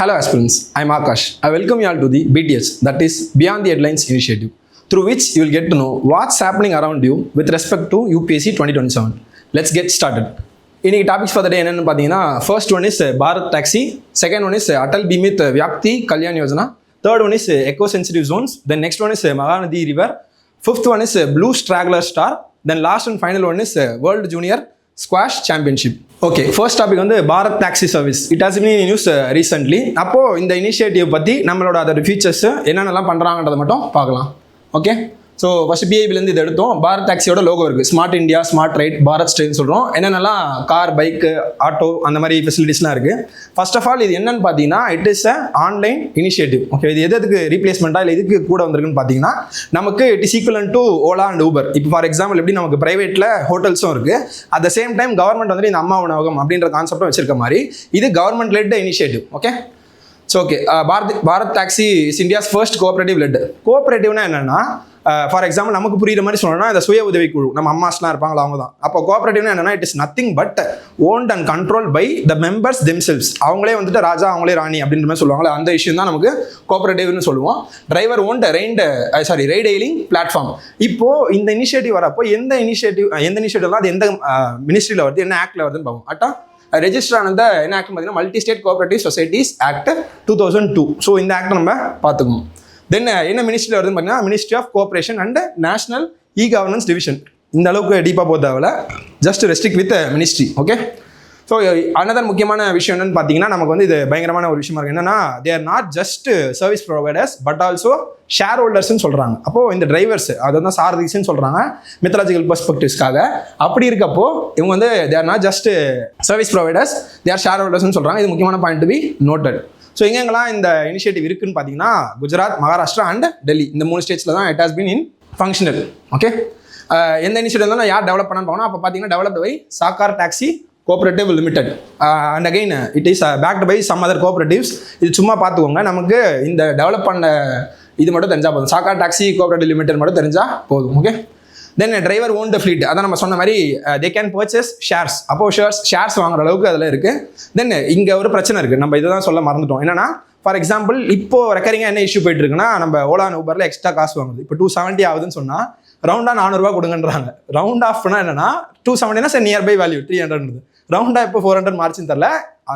Hello aspirants, I am Akash. I welcome you all to the BTH, that is Beyond the Headlines initiative, through which you will get to know what's happening around you with respect to UPSC 2027. Let's get started. Any topics for the day என்னன்னு பார்த்தீங்கன்னா first one is Bharat Taxi, second one is Atal Beemit Vyakti Kalyan Yojana, third one is eco-sensitive zones, then next one is Mahanadhi river, fifth one is blue straggler star, then last and final one is World Junior Squash Championship. Okay, first topic வந்து Bharat taxi service. It has been in news recently. அப்போது இந்த initiative பற்றி நம்மளோட அதோட features என்னென்னலாம் பண்ணுறாங்கன்றதை மட்டும் பார்க்கலாம். Okay, so first பிஐபிலேருந்து இது எடுத்தோம். பாரத் டாக்ஸியோட லோகோ இருக்குது. Smart India, smart ride, Bharat ஸ்டேன்னு சொல்கிறோம். என்னென்னலாம் கார், பைக்கு, ஆட்டோ அந்த மாதிரி ஃபெசிலிட்டிஸ்லாம் இருக்குது. ஃபர்ஸ்ட் ஆஃப் ஆல் இது என்னன்னு பார்த்தீங்கன்னா it is a online initiative. Okay, இது எதுக்கு ரீப்ளேஸ்மெண்ட்டாக இல்லை இதுக்கு கூட வந்திருக்குன்னு பார்த்தீங்கன்னா நமக்கு it is equivalent to Ola and Uber. இப்போ ஃபார் எக்ஸாம்பிள் எப்படி நமக்கு ப்ரைவேட்டில் ஹோட்டல்ஸும் இருக்குது, at the same time government வந்துட்டு இந்த அம்மா உணவகம் அப்படின்ற கான்செப்டும் வச்சிருக்க மாதிரி இது government led initiative. Okay, so okay, Bharat taxi is India's first cooperative led. கோஆப்ரேட்டிவ்னா என்னென்னா ஃபார் எக்ஸாம்பிள் நமக்கு புரியுற மாதிரி சொல்லணும்னா இந்த சுய உதவி குழு நம்ம அம்மாஸ்லாம் இருப்பாங்களா அவங்க தான். அப்போ கோஆப்ரேட்டிவ்னா என்னன்னா it is nothing but owned and control by the members themselves. அவங்களே வந்துட்டு ராஜா, அவங்களே ராணி அப்படின்ற மாதிரி சொல்லுவாங்களே, அந்த இஷ்யூ தான் நமக்கு கோஆப்ரேட்டிவ்னு சொல்லுவோம். Driver won't right hailing platform. இப்போ இந்த இனிஷியேட்டிவ் வரப்போ எந்த இனிஷியேட்டிவ்லாம் அது எந்த மினிஸ்ட்ரியில் வருது, என்ன ஆக்டில் வருதுன்னு பார்ப்போம். அட்டா ரெஜிஸ்டர் ஆனது என்ன ஆக்ட் பார்த்தீங்கன்னா multi state cooperative societies act 2002. So இந்த ஆக்டை நம்ம பார்த்துக்கணும். தென் என்ன மினிஸ்ட்ரியில் வருதுன்னு பார்த்தீங்கன்னா ministry of cooperation and national e governance division. இந்த அளவுக்கு டீப்பாக போக தேவையில்ல, just restrict with ministry. Okay, so another முக்கியமான விஷயம் என்னன்னு பார்த்தீங்கன்னா நமக்கு வந்து இது பயங்கரமான ஒரு விஷயமா இருக்குது. என்னன்னா they are not just service providers but also share ஹோல்டர்ஸ்ன்னு சொல்கிறாங்க. அப்போது இந்த டிரைவர்ஸ் அதை தான் சாரதிஸ்ன்னு சொல்கிறாங்க மித்தாலஜிக்கல் பெர்ஸ்பெக்டிவ்ஸ்க்காக. அப்படி இருக்கப்போ இவங்க வந்து தே are not just service providers, they are share ஹோல்டர்ஸ்ன்னு சொல்கிறாங்க. இது முக்கியமான point to be noted. So எங்கெங்கெல்லாம் இந்த இனிஷியேட்டிவ் இருக்குன்னு பார்த்தீங்கன்னா குஜராத், மகாராஷ்டிரா அண்ட் டெல்லி, இந்த 3 ஸ்டேட்ஸில் தான் it has been in functional. Okay, எந்த இனிஷியேட்டிவ் தான் யார் டெவலப் பண்ணான்னு போனால் அப்போ பார்த்தீங்கன்னா developed by Sahakar taxi cooperative limited and again it is packed by some other cooperatives. இது சும்மா பார்த்துக்கோங்க, நமக்கு இந்த டெவலப் பண்ண இது மட்டும் தெரிஞ்சால் போதும். சாக்கார் டாக்ஸி கோஆப்ரேட்டிவ் லிமிடெட் மட்டும் தெரிஞ்சால் போதும். ஓகே, தென் டிரைவர் ஓன் த ஃப்ளீட், அதான் நம்ம சொன்ன மாதிரி தே கேன் பர்ச்சேஸ் ஷேர்ஸ். அப்போ ஷேர்ஸ் வாங்குற அளவுக்கு அதில் இருக்குது. தென் இங்கே ஒரு பிரச்சனை இருக்குது, நம்ம இதை தான் சொல்ல மறந்துட்டோம். என்னன்னா ஃபார் எக்ஸாம்பிள் இப்போ ரெக்கரிங்காக என்ன இஷ்யூ போயிட்டு இருக்குன்னா நம்ம ஓலா ஊபரில் எக்ஸ்ட்ரா காசு வாங்குது. இப்போ 270 ஆகுதுன்னு சொன்னால் ரவுண்டாக 400 ரூபா கொடுங்கன்றாங்க. ரவுண்ட் ஆஃப்னா என்னன்னா 270 சார் நியர்பை வேல்யூ 300. ரவுண்டாக இப்போ 400 மார்ச்சின்னு தெரில.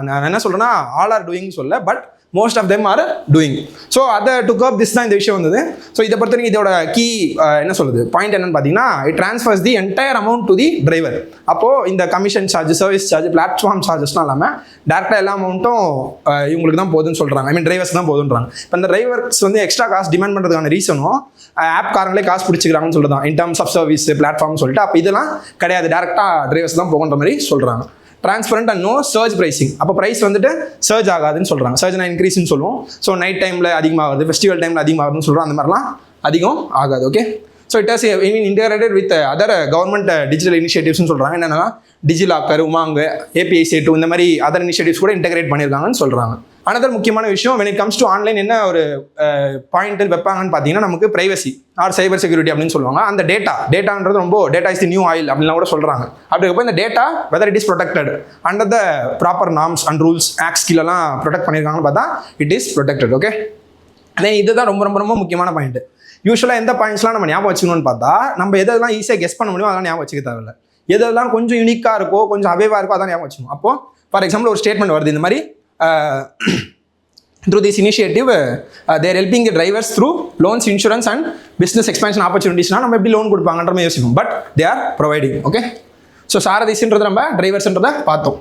நான் என்ன சொல்கிறேன்னா ஆல் ஆர் டூயிங் சொல்ல, but most of them are doing. So அதை டு கப் திஸ் தான் இந்த விஷயம் வந்தது. ஸோ இதை பொறுத்த வரைக்கும் இதோட கீ என்ன சொல்லுது பாயிண்ட் என்னன்னு பார்த்தீங்கன்னா it transfers the entire amount to the driver. அப்போது இந்த commission charge, service charge, platform சார்ஜஸ்லாம் இல்லாமல் டேரெக்டாக எல்லா அமௌண்ட்டும் இவங்களுக்கு தான் போகுதுன்னு சொல்கிறாங்க. ஐ மீன் டிரைவர்ஸ் தான் போகுதுன்றாங்க. இப்போ இந்த டிரைவர்ஸ் வந்து எக்ஸ்ட்ரா காசு டிமாண்ட் பண்ணுறதுக்கான ரீசனும் ஆப் காரங்களே காசு பிடிச்சிக்கிறாங்கன்னு சொல்லிட்டு in terms of service platform சொல்லிட்டு. அப்போ இதெல்லாம் கிடையாது, டேரெக்டாக டிரைவர்ஸ் தான் போகுன்ற மாதிரி சொல்கிறாங்க. Transparent and no surge pricing. அப்போ ப்ரைஸ் வந்துட்டு சர்ஜ் ஆகாதுன்னு சொல்கிறாங்க. சர்ஜ்னா இன்க்ரீஸ்ன்னு சொல்லுவோம். ஸோ நைட் டைமில் அதிகமாகுது, ஃபெஸ்டிவல் டைமில் அதிகமாகுதுன்னு சொல்கிறோம். அந்த மாதிரிலாம் அதிகம் ஆகாது. Okay, so it has I mean integrated with other government digital இனிஷியேட்டிவ்ஸ்னு சொல்கிறாங்க. என்னென்னா டிஜிலாக்கர், உமாங், API சேட்டு இந்த மாதிரி அதர் இனிஷியேட்டிவ்ஸ் கூட இன்டகிரேட் பண்ணியிருக்காங்கன்னு சொல்கிறாங்க. அனதர் முக்கியமான விஷயம் when it comes to online என்ன ஒரு பாயிண்ட் வைப்பாங்கன்னு பார்த்தீங்கன்னா நமக்கு பிரைவசி ஆர் சைபர் செக்யூரிட்டி அப்படின்னு சொல்லுவாங்க. அந்த டேட்டான்றது ரொம்ப data is the new oil அப்படின்லாம் கூட சொல்கிறாங்க. அப்படி இருக்கப்போ இந்த data whether it is protected under the proper norms and rules acts கீழெல்லாம் ப்ரொடெக்ட் பண்ணியிருக்காங்கன்னு பார்த்தா இட் இஸ் ப்ரொடெக்டட். ஓகே, அதே இதுதான் ரொம்ப ரொம்ப ரொம்ப முக்கியமான பாயிண்ட். யூஸ்வலாக எந்த பாயிண்ட்ஸ்லாம் நம்ம ஞாபகம் வச்சுக்கணும்னு பார்த்தா நம்ம எதெல்லாம் ஈஸியாக கெஸ் பண்ண முடியும் அதெல்லாம் ஞாபகம் வச்சுக்க தேவையில்லை. எதெல்லாம் கொஞ்சம் யூனிக்காக இருக்கோ, கொஞ்சம் அவேவாக இருக்கோ அதான் ஞாபகம் வச்சுக்கணும். அப்போது ஃபார் எக்ஸாம்பிள் ஒரு ஸ்டேட்மெண்ட் வருது இந்த மாதிரி through this initiative they are helping the drivers through loans, insurance and business expansion opportunities. நம்ம எப்படி லோன் கொடுப்பாங்கன்ற மாதிரி யோசிப்போம், but they are providing. Okay, so சாரதிஸ்ன்றது நம்ம டிரைவர்ஸ்ன்றதை பார்த்தோம்.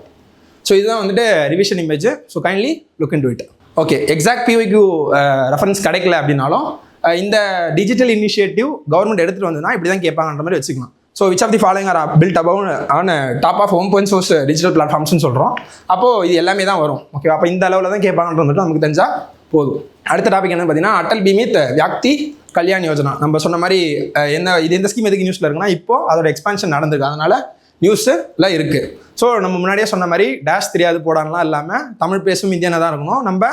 ஸோ இதுதான் வந்துட்டு revision image. So kindly look into it. Okay, exact PYQ reference கிடைக்கல அப்படின்னாலும் இந்த டிஜிட்டல் இனிஷியேட்டிவ் கவர்மெண்ட் எடுத்துகிட்டு வந்ததுன்னா இப்படி தான் கேட்பாங்கன்ற மாதிரி வச்சுக்கலாம். So which of the following are built above on top of open source digital பிளாட்ஃபார்ம்ஸ்னு சொல்கிறோம். அப்போது இது எல்லாமே தான் வரும். ஓகே, அப்போ இந்த அளவில் தான் கேட்பாங்கன்றது மட்டும் நமக்கு தெரிஞ்சால் போதும். அடுத்த டாபிக் என்னன்னு பார்த்தீங்கன்னா அட்டல் பீமித் வியாக்தி கல்யாண் யோஜனா. நம்ம சொன்ன மாதிரி இந்த ஸ்கீம் எதுக்கு நியூஸில் இருக்குன்னா இப்போது அதோட எக்ஸ்பான்ஷன் நடந்திருக்கு, அதனால் நியூஸில் இருக்குது. ஸோ நம்ம முன்னாடியே சொன்ன மாதிரி டேஷ் தெரியாது போடான்லாம் இல்லாமல் தமிழ் பேசும் இந்தியனாக தான் இருக்கணும். நம்ம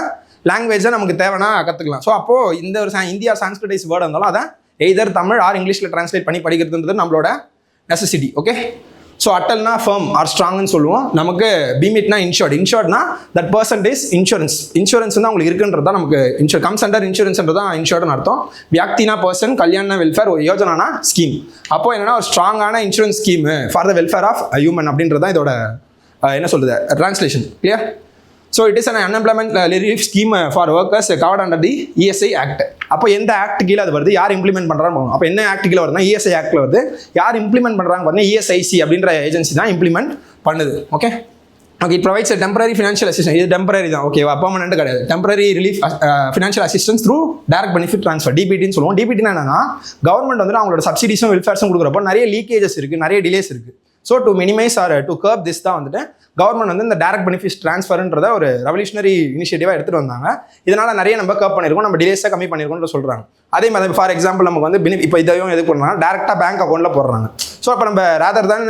லாங்குவேஜை நமக்கு தேவைன்னா கற்றுக்கலாம். ஸோ அப்போது இந்த ஒரு இந்தியா சான்ஸ்கிரிட்டைஸ் வேர்டு இருந்தாலும் அதை எய்தர் தமிழ் ஆர் இங்கிலீஷில் ட்ரான்ஸ்லேட் பண்ணி படிக்கிறதுன்றது நம்மளோட நெசசிட்டி. ஓகே, ஸோ அட்டல்னா ஃபர்ம் ஆர் ஸ்ட்ராங்னு சொல்லுவோம். நமக்கு பீமிட்னா இன்ஷூர்ட்னா தட் பர்சன்ட் இஸ் இன்சூரன்ஸ் வந்து உங்களுக்கு இருக்குன்றது தான் நமக்கு கம்ஸ் அண்டர் இன்சூரன்ஸ்ன்றது தான் இன்ஷூர்ட்னு அர்த்தம். வியாக்தினா பர்சன், கல்யாண வெல்ஃபேர், யோஜனானா ஸ்கீம். அப்போ என்னன்னா ஒரு ஸ்ட்ராங்கான insurance scheme for the welfare of human அப்படின்றது தான் இதோட என்ன சொல்றது translation. Clear? So it is an unemployment relief scheme for workers covered under the ESI act. அப்போ எந்த ஆக்ட் கீழே அது வருது, யார் இம்ப்ளிமெண்ட் பண்ணுறாங்க? அப்போ என்ன ஆக்ட் கீழே வருதுன்னா இஎஸ்ஐ ஆக்டில் வருது. யார் இம்ப்ளிமெண்ட் பண்ணுறாங்க பார்த்தீங்கன்னா இஎஸ்ஐசி அப்படின்ற ஏஜென்சி தான் இம்ப்ளிமெண்ட் பண்ணுது. Okay, it provides temporary financial assistance. இது டெம்பரரி தான், ஓகேவா? பர்மனெண்ட் கிடையாது. Temporary relief financial assistance through direct benefit transfer, டிபிடின்னு சொல்லுவோம். டிபிடினா என்னன்னா கவர்மெண்ட் வந்து அவங்களோட சப்சிடிஸும் வெல்ஃபேர்ஸும் கொடுக்குறப்போ நிறைய லீக்கேஜஸ் இருக்குது, நிறைய டிலேஸ் இருக்குது. So to minimise or to curb this தான் வந்துட்டு கவர்மெண்ட் வந்து இந்த டைரக்ட் பெனிஃபிட் ட்ரான்ஸ்ஃபர்ன்றத ஒரு ரெவல்யூஷனரி இனிஷியேட்டிவாக எடுத்துகிட்டு வந்தாங்க. இதனால் நிறைய நம்ம கர்ப் பண்ணியிருக்கோம், நம்ம டிலேஸாக கம்மி பண்ணியிருக்கோம்னு சொல்கிறாங்க. அதே மாதிரி ஃபார் எக்ஸாம்பிள் நமக்கு வந்து இப்போ இதையும் எது பண்ணுறாங்க, டேரெக்டாக பேங்க் அக்கௌண்ட்டில் போடுறாங்க. ஸோ அப்போ நம்ம ரேதர் தான்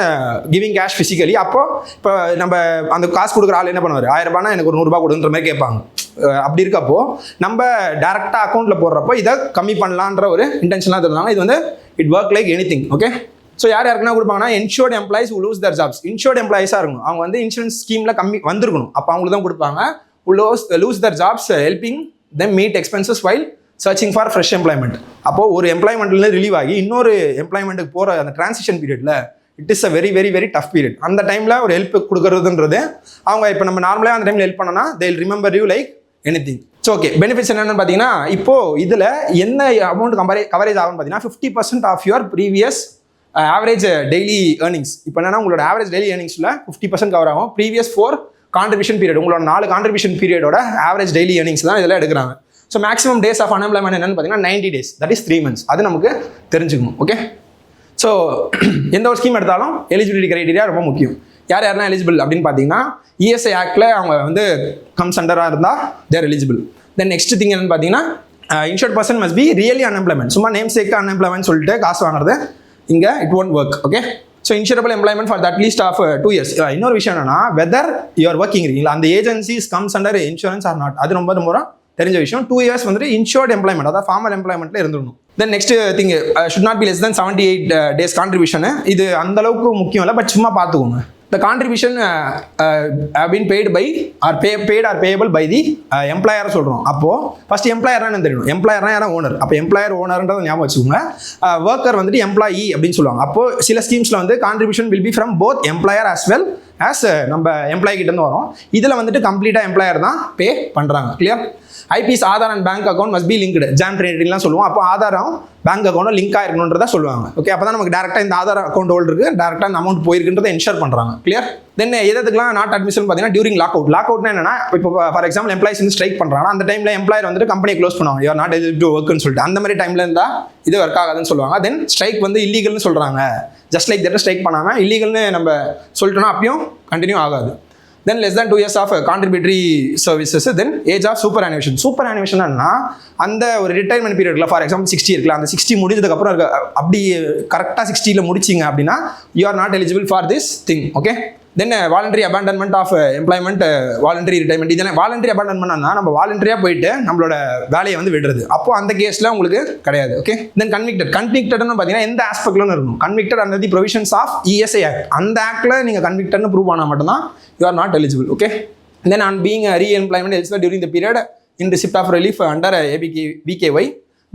கிவிங் கேஷ் ஃபிசிக்கலி, அப்போ இப்போ நம்ம அந்த காசு கொடுக்குற ஆள் என்ன பண்ணுவார், 1000 ரூபாய்னா எனக்கு ஒரு 100 ரூபா கொடுன்ற மாதிரி கேட்பாங்க. அப்படி இருக்கப்போ நம்ம டேரெக்டாக அக்கௌண்ட்டில் போடுறப்போ இதை கம்மி பண்ணலான்ற ஒரு இன்டென்ஷனாக இருந்தாங்க. இது வந்து it work like any thing. Okay, so யாருக்குன்னா கொடுப்பாங்கன்னா insured employees who lose their jobs. Insured எம்ப்ளாயிஸாக இருக்கணும், அவங்க வந்து இன்சூரன்ஸ் ஸ்கீமில் கம்மி வந்திருக்கணும், அப்போ அவங்களுக்கு தான் கொடுப்பாங்க. who lose their jobs helping them meet expenses while searching for fresh employment. அப்போது ஒரு எம்ப்ளாய்மெண்ட்லேருந்து ரிலீவ் ஆகி இன்னொரு எம்ப்ளாய்மெண்ட்டுக்கு போகிற அந்த டிரான்சிஷன் பீரியடில் it is a very very very tough period. அந்த டைமில் ஒரு ஹெல்ப் கொடுக்குறதுன்றது அவங்க இப்போ நம்ம நார்மலாக அந்த டைமில் ஹெல்ப் பண்ணோன்னா they will remember you like anything. So okay, benefits என்னென்னு பார்த்தீங்கன்னா இப்போது இதில் என்ன அமௌண்ட் கவரேஜ் ஆகும்னு பார்த்தீங்கன்னா 50% of your previous average daily earnings. இப்போ என்னன்னா உங்களோட ஆவரேஜ் டெய்லி ஏர்னிங்ஸில் 50% கவர் ஆகும். ப்ரீவியஸ் 4 கான்ட்ரிபியூஷன் பீரியட், உங்களோட 4 கான்ட்ரிபியூஷன் பீரியடோட ஆவரேஜ் டெய்லி ஏர்னிங்ஸ் தான் இதில் எடுக்கிறாங்க. So maximum days of unemployment என்னன்னு பார்த்தீங்கன்னா 90 days, தட் இஸ் 3 months. அது நமக்கு தெரிஞ்சுக்கணும். ஓகே, ஸோ எந்த ஒரு ஸ்கீம் எடுத்தாலும் எலிஜிபிலிட்டி கிரைட்டீரியா ரொம்ப முக்கியம். யாரெல்லாம் எலிஜிபிள் அப்படின்னு பார்த்தீங்கன்னா இஎஸ்ஐ ஆக்டில் அவங்க வந்து கம்ஸ் அண்டராக இருந்தால் they're eligible. Then next thing என்னன்னு பார்த்தீங்கன்னா insured person must be really unemployment. சும்மா நேம் சேக்கு அன்எம்ப்ளாய்மெண்ட் சொல்லிட்டு காசு வாங்குறது இங்கே it won't work. Okay, so insurable employment for that least of 2 years. இன்னொரு விஷயம் என்னன்னா வெதர் யூஆர் ஒர்க்கிங் இருக்கீங்களா, அந்த agencies comes under insurance or not, அது ரொம்ப ரொம்ப தெரிஞ்ச விஷயம். 2 years வந்துட்டு இன்ஷூர்ட் எம்ப்ளாய்மெண்ட், அதாவது ஃபார்மல் எம்ப்ளாய்மெண்ட்ல இருந்துடணும். Then next thing should not be less than 78 days contribution. இது அந்த அளவுக்கு முக்கியம் இல்லை, பட் சும்மா பார்த்துக்கோங்க. The contribution have been paid by or paid or payable by the employer சொல்கிறோம். அப்போது ஃபஸ்ட் எம்ப்ளாயர்னா என்ன தெரியும், எம்ப்ளாயர்னா யாரும் ஓனர். அப்போ எம்ப்ளாயர் ஓனர்ன்றதை ஞாபகம் வச்சுக்கோங்க. ஒர்க்கர் வந்துட்டு எம்ப்ளாயி அப்படின்னு சொல்லுவாங்க. அப்போது சில ஸ்கீம்ஸில் வந்து contribution will be from both employer as well as நம்ம எம்ப்ளாயி கிட்டேருந்து வரும். இதில் வந்துட்டு கம்ப்ளீட்டாக எம்ப்ளாயர் தான் பே பண்ணுறாங்க. Clear? IPS Aadhaar and bank account must be linked, JAM ட்ரேடிங்லாம் சொல்லுவோம். அப்போ ஆதாரம் பேங்க் அக்கௌண்ட்டும் லிங்க் ஆயிருக்கணுன்றதா சொல்லுவாங்க. ஓகே, அப்போ தான் நமக்கு டேரெக்டாக இந்த ஆதார் அக்கௌண்ட் ஹோல்டருக்கு டேரெக்டாக இந்த அமௌண்ட் போயிருக்குன்றதை என்ஷூர் பண்ணுறாங்க. கிளியர்? தென் எதுக்குலாம் நாட் அட்மிஷன் பார்த்தீங்கன்னா டியூரிங் லாக் அவுட். லாக் அவுட்னா என்னன்னா இப்போ ஃபார் எக்ஸாம்பிள் எம்ப்ளாயிஸ் வந்து ஸ்ட்ரைக் பண்ணுறாங்கன்னா அந்த டைமில் எம்ப்ளாயர் வந்துட்டு கம்பெனியை க்ளோஸ் பண்ணுவாங்க, யூஆர் நாட் எலிஜிபிள் டு ஒர்க்னு சொல்லிட்டு. அந்த மாதிரி டைமில் இருந்தால் இது ஒர்க் ஆகாதுன்னு சொல்லுவாங்க. தென் ஸ்ட்ரைக் வந்து இல்லீகல்னு சொல்கிறாங்க. ஜஸ்ட் லைக் தட் ஸ்ட்ரைக் பண்ணாமல் இல்லீகல்னு நம்ம சொல்லிட்டோம்னா அப்பயும் கண்டினியூ ஆகாது. Then less than 2 years of contributory services. Then age of superannuation. Superannuation னா அந்த ஒரு ரிட்டைர்மெண்ட் பீரியட்ல ஃபார் எக்ஸாம்பிள் 60 இருக்குல்ல, அந்த 60 முடிஞ்சதுக்கப்புறம் அப்படி கரெக்டாக 60ல் முடிச்சிங்க அப்படின்னா you are not eligible for this thing. Okay, then voluntary abandonment of employment, voluntary retirement. இதெல்லாம் வாலண்டரி அபாண்டன்மெண்ட்னா நம்ம வாலண்டரியாக போயிட்டு நம்மளோட வேலையை வந்து விடுறது. அப்போ அந்த கேஸில் உங்களுக்கு கிடையாது. ஓகே, தென் கன்விக்டட்னு பார்த்தீங்கன்னா எந்த ஆஸ்பெக்ட்லும் இருக்கும். Convicted under the provisions of ESI act. அந்த ஆக்டில் நீங்கள் கன்விக்டட்னு ப்ரூவ் பண்ணால் மட்டும்தான் you are not eligible. Okay, then on being a re-employment elsewhere during the period in receipt of relief under VKY,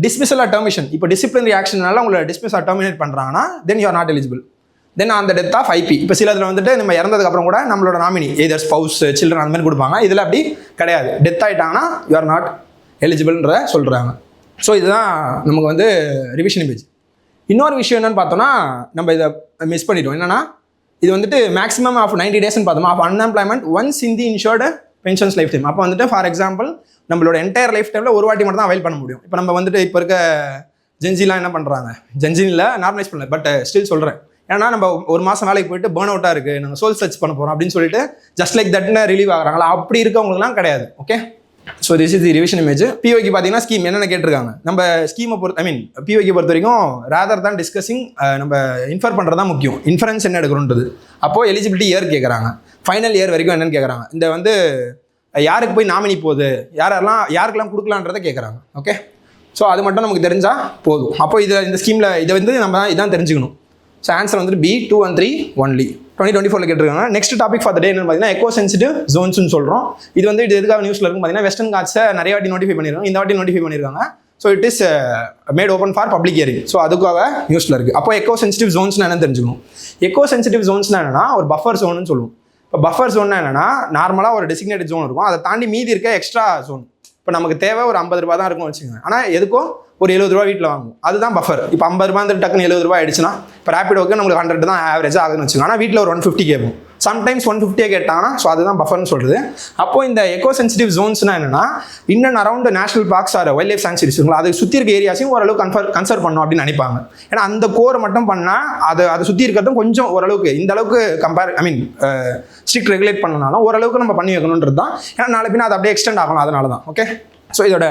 dismissal or termination. இப்போ disciplinary actionனால உங்களை dismiss or terminate பண்ணுறாங்கன்னா then you are not eligible. Then on the death of IP. இப்போ சில இதில் வந்துட்டு நம்ம இறந்ததுக்கு அப்புறம் கூட நம்மளோட நாமினி either spouse, children அந்த மாதிரி கொடுப்பாங்க. இதில் அப்படி கிடையாது. டெத் ஆகிட்டாங்கன்னா you are not eligible சொல்கிறாங்க. ஸோ இதுதான் நமக்கு வந்து ரிவிஷன் இமேஜ். இன்னொரு விஷயம் என்னன்னு பார்த்தோம்னா நம்ம இதை மிஸ் பண்ணிட்டோம். என்னன்னா இது வந்துட்டு மேக்ஸிமம் ஆஃப் 90 days பார்த்தோமா of unemployment once in the insured pensions lifetime. அப்போ வந்துட்டு ஃபார் எக்ஸாம்பிள் நம்மளோட என்டையர் லைஃப் டைமில் ஒரு வாட்டி மட்டும் தான் அவைல் பண்ண முடியும். இப்போ நம்ம வந்துட்டு இப்போ இருக்க ஜென்ஜிலாம் என்ன பண்ணுறாங்க, ஜென்ஜினில் நார்மலைஸ் பண்ணல, பட் ஸ்டில் சொல்கிறேன். ஏன்னா நம்ம ஒரு மாதம் வேலைக்கு போயிட்டு பேர்ன் அவுட்டாக இருக்குது, நாங்கள் சோல் சர்ச் பண்ண போகிறோம் அப்படின்னு சொல்லிட்டு ஜஸ்ட் லைக் தட்னு ரிலீவ் ஆகிறாங்களா, அப்படி இருக்கவங்களுக்குலாம் கிடையாது. Okay, so this is the revision image. பிஒய்க்கு பார்த்தீங்கன்னா ஸ்கீம் என்னென்ன கேட்டிருக்காங்க. நம்ம ஸ்கீமை பிஒய்க்கு பொறுத்த வரைக்கும் ரேதர் தான் டிஸ்கஸிங் நம்ம இன்ஃபர் பண்ணுறது தான் முக்கியம். இன்ஃபரன்ஸ் என்ன எடுக்கணுன்றது. அப்போது எலிஜிபிலிட்டி இயர் கேட்குறாங்க, ஃபைனல் இயர் வரைக்கும் என்னென்னு கேட்குறாங்க. இந்த வந்து யாருக்கு போய் நாமினி போகுது, யாருக்கெல்லாம் கொடுக்கலான்றதை கேட்குறாங்க. ஓகே, ஸோ அது மட்டும் நமக்கு தெரிஞ்சால் போதும். அப்போ இந்த ஸ்கீமில் இதை வந்து நம்ம இதான் தெரிஞ்சுக்கணும். ஸோ ஆன்சர் வந்துட்டு B, 2 and 3 ஒன்லி. 2024 கேட்டிருக்காங்க. Next topic for the day என்னன்னு பார்த்தீங்கன்னா எக்கோ சென்சிட்டிவ் ஜோன்ஸ்னு சொல்கிறோம். இது எதுக்காக நியூஸில் இருக்கும் பார்த்தீங்கன்னா வெஸ்டர்ன் காட்ஸை நிறைய வாட்டி நோட்டிஃபை பண்ணியிருக்காங்க. இந்த வாட்டி நோட்டிஃபை பண்ணியிருக்காங்க. So it is made open for public hearing. So அதுக்காக நியூஸில் இருக்குது. அப்போ எக்கோ சென்சிட்டிவ் ஜோன்ஸ்னா என்னன்னு தெரிஞ்சுக்கணும். எக்கோ சென்சிட்டிவ் ஜோன்ஸ்னா என்னன்னா ஒரு பஃபர் ஜோன்னு சொல்லுவோம். இப்போ பஃபர் ஜோன்னா என்னன்னா நார்மலாக ஒரு டெசிக்னேட்டட் ஜோன் இருக்கும். அதை தாண்டி மீதி இருக்க எக்ஸ்ட்ரா ஜோன். இப்போ நமக்கு தேவை ஒரு 50 ரூபா தான் இருக்கும்னு வச்சுக்கோங்க. ஆனால் எதுக்கும் ஒரு 70 ரூபா வீட்டில் வாங்குவோம். அதுதான் பஃபர். இப்போ 50 ரூபா டக்குன்னு 70 ரூபா ஆயிடுச்சுன்னா இப்போ ரேபிடோக்கு நம்மளுக்கு 100 தான் ஆவரேஜ் ஆகுதுன்னு வச்சுக்கோங்க. ஆனால் வீட்டில் ஒரு 150 கேட்கும். சம்டைம்ஸ் 150 கேட்டாங்கன்னா ஸோ அதுதான் பஃபர்னு சொல்கிறது. அப்போ இந்த எக்கோ சென்சிட்டிவ் ஜோன்ஸ்னா என்னன்னா in and around national parks or wildlife sanctuaries அதை சுற்றி இருக்க ஏரியாஸையும் ஓரளவுக்கு கன்சர்வ் பண்ணணும் அப்படின்னு நினைப்பாங்க. ஏன்னா அந்த கோரை மட்டும் பண்ணால் அதை சுற்றி இருக்கிறதும் கொஞ்சம் ஓரளவுக்கு இந்த அளவுக்கு ஸ்ட்ரிக்ட் ரெகுலேட் பண்ணனாலும் ஓரளவுக்கு நம்ம பண்ணி வைக்கணுன்றது தான். ஏன்னா நாளை பின்னா அது அப்படியே எக்ஸ்டெண்ட் ஆகணும். அதனால தான். ஓகே. ஸோ இதோட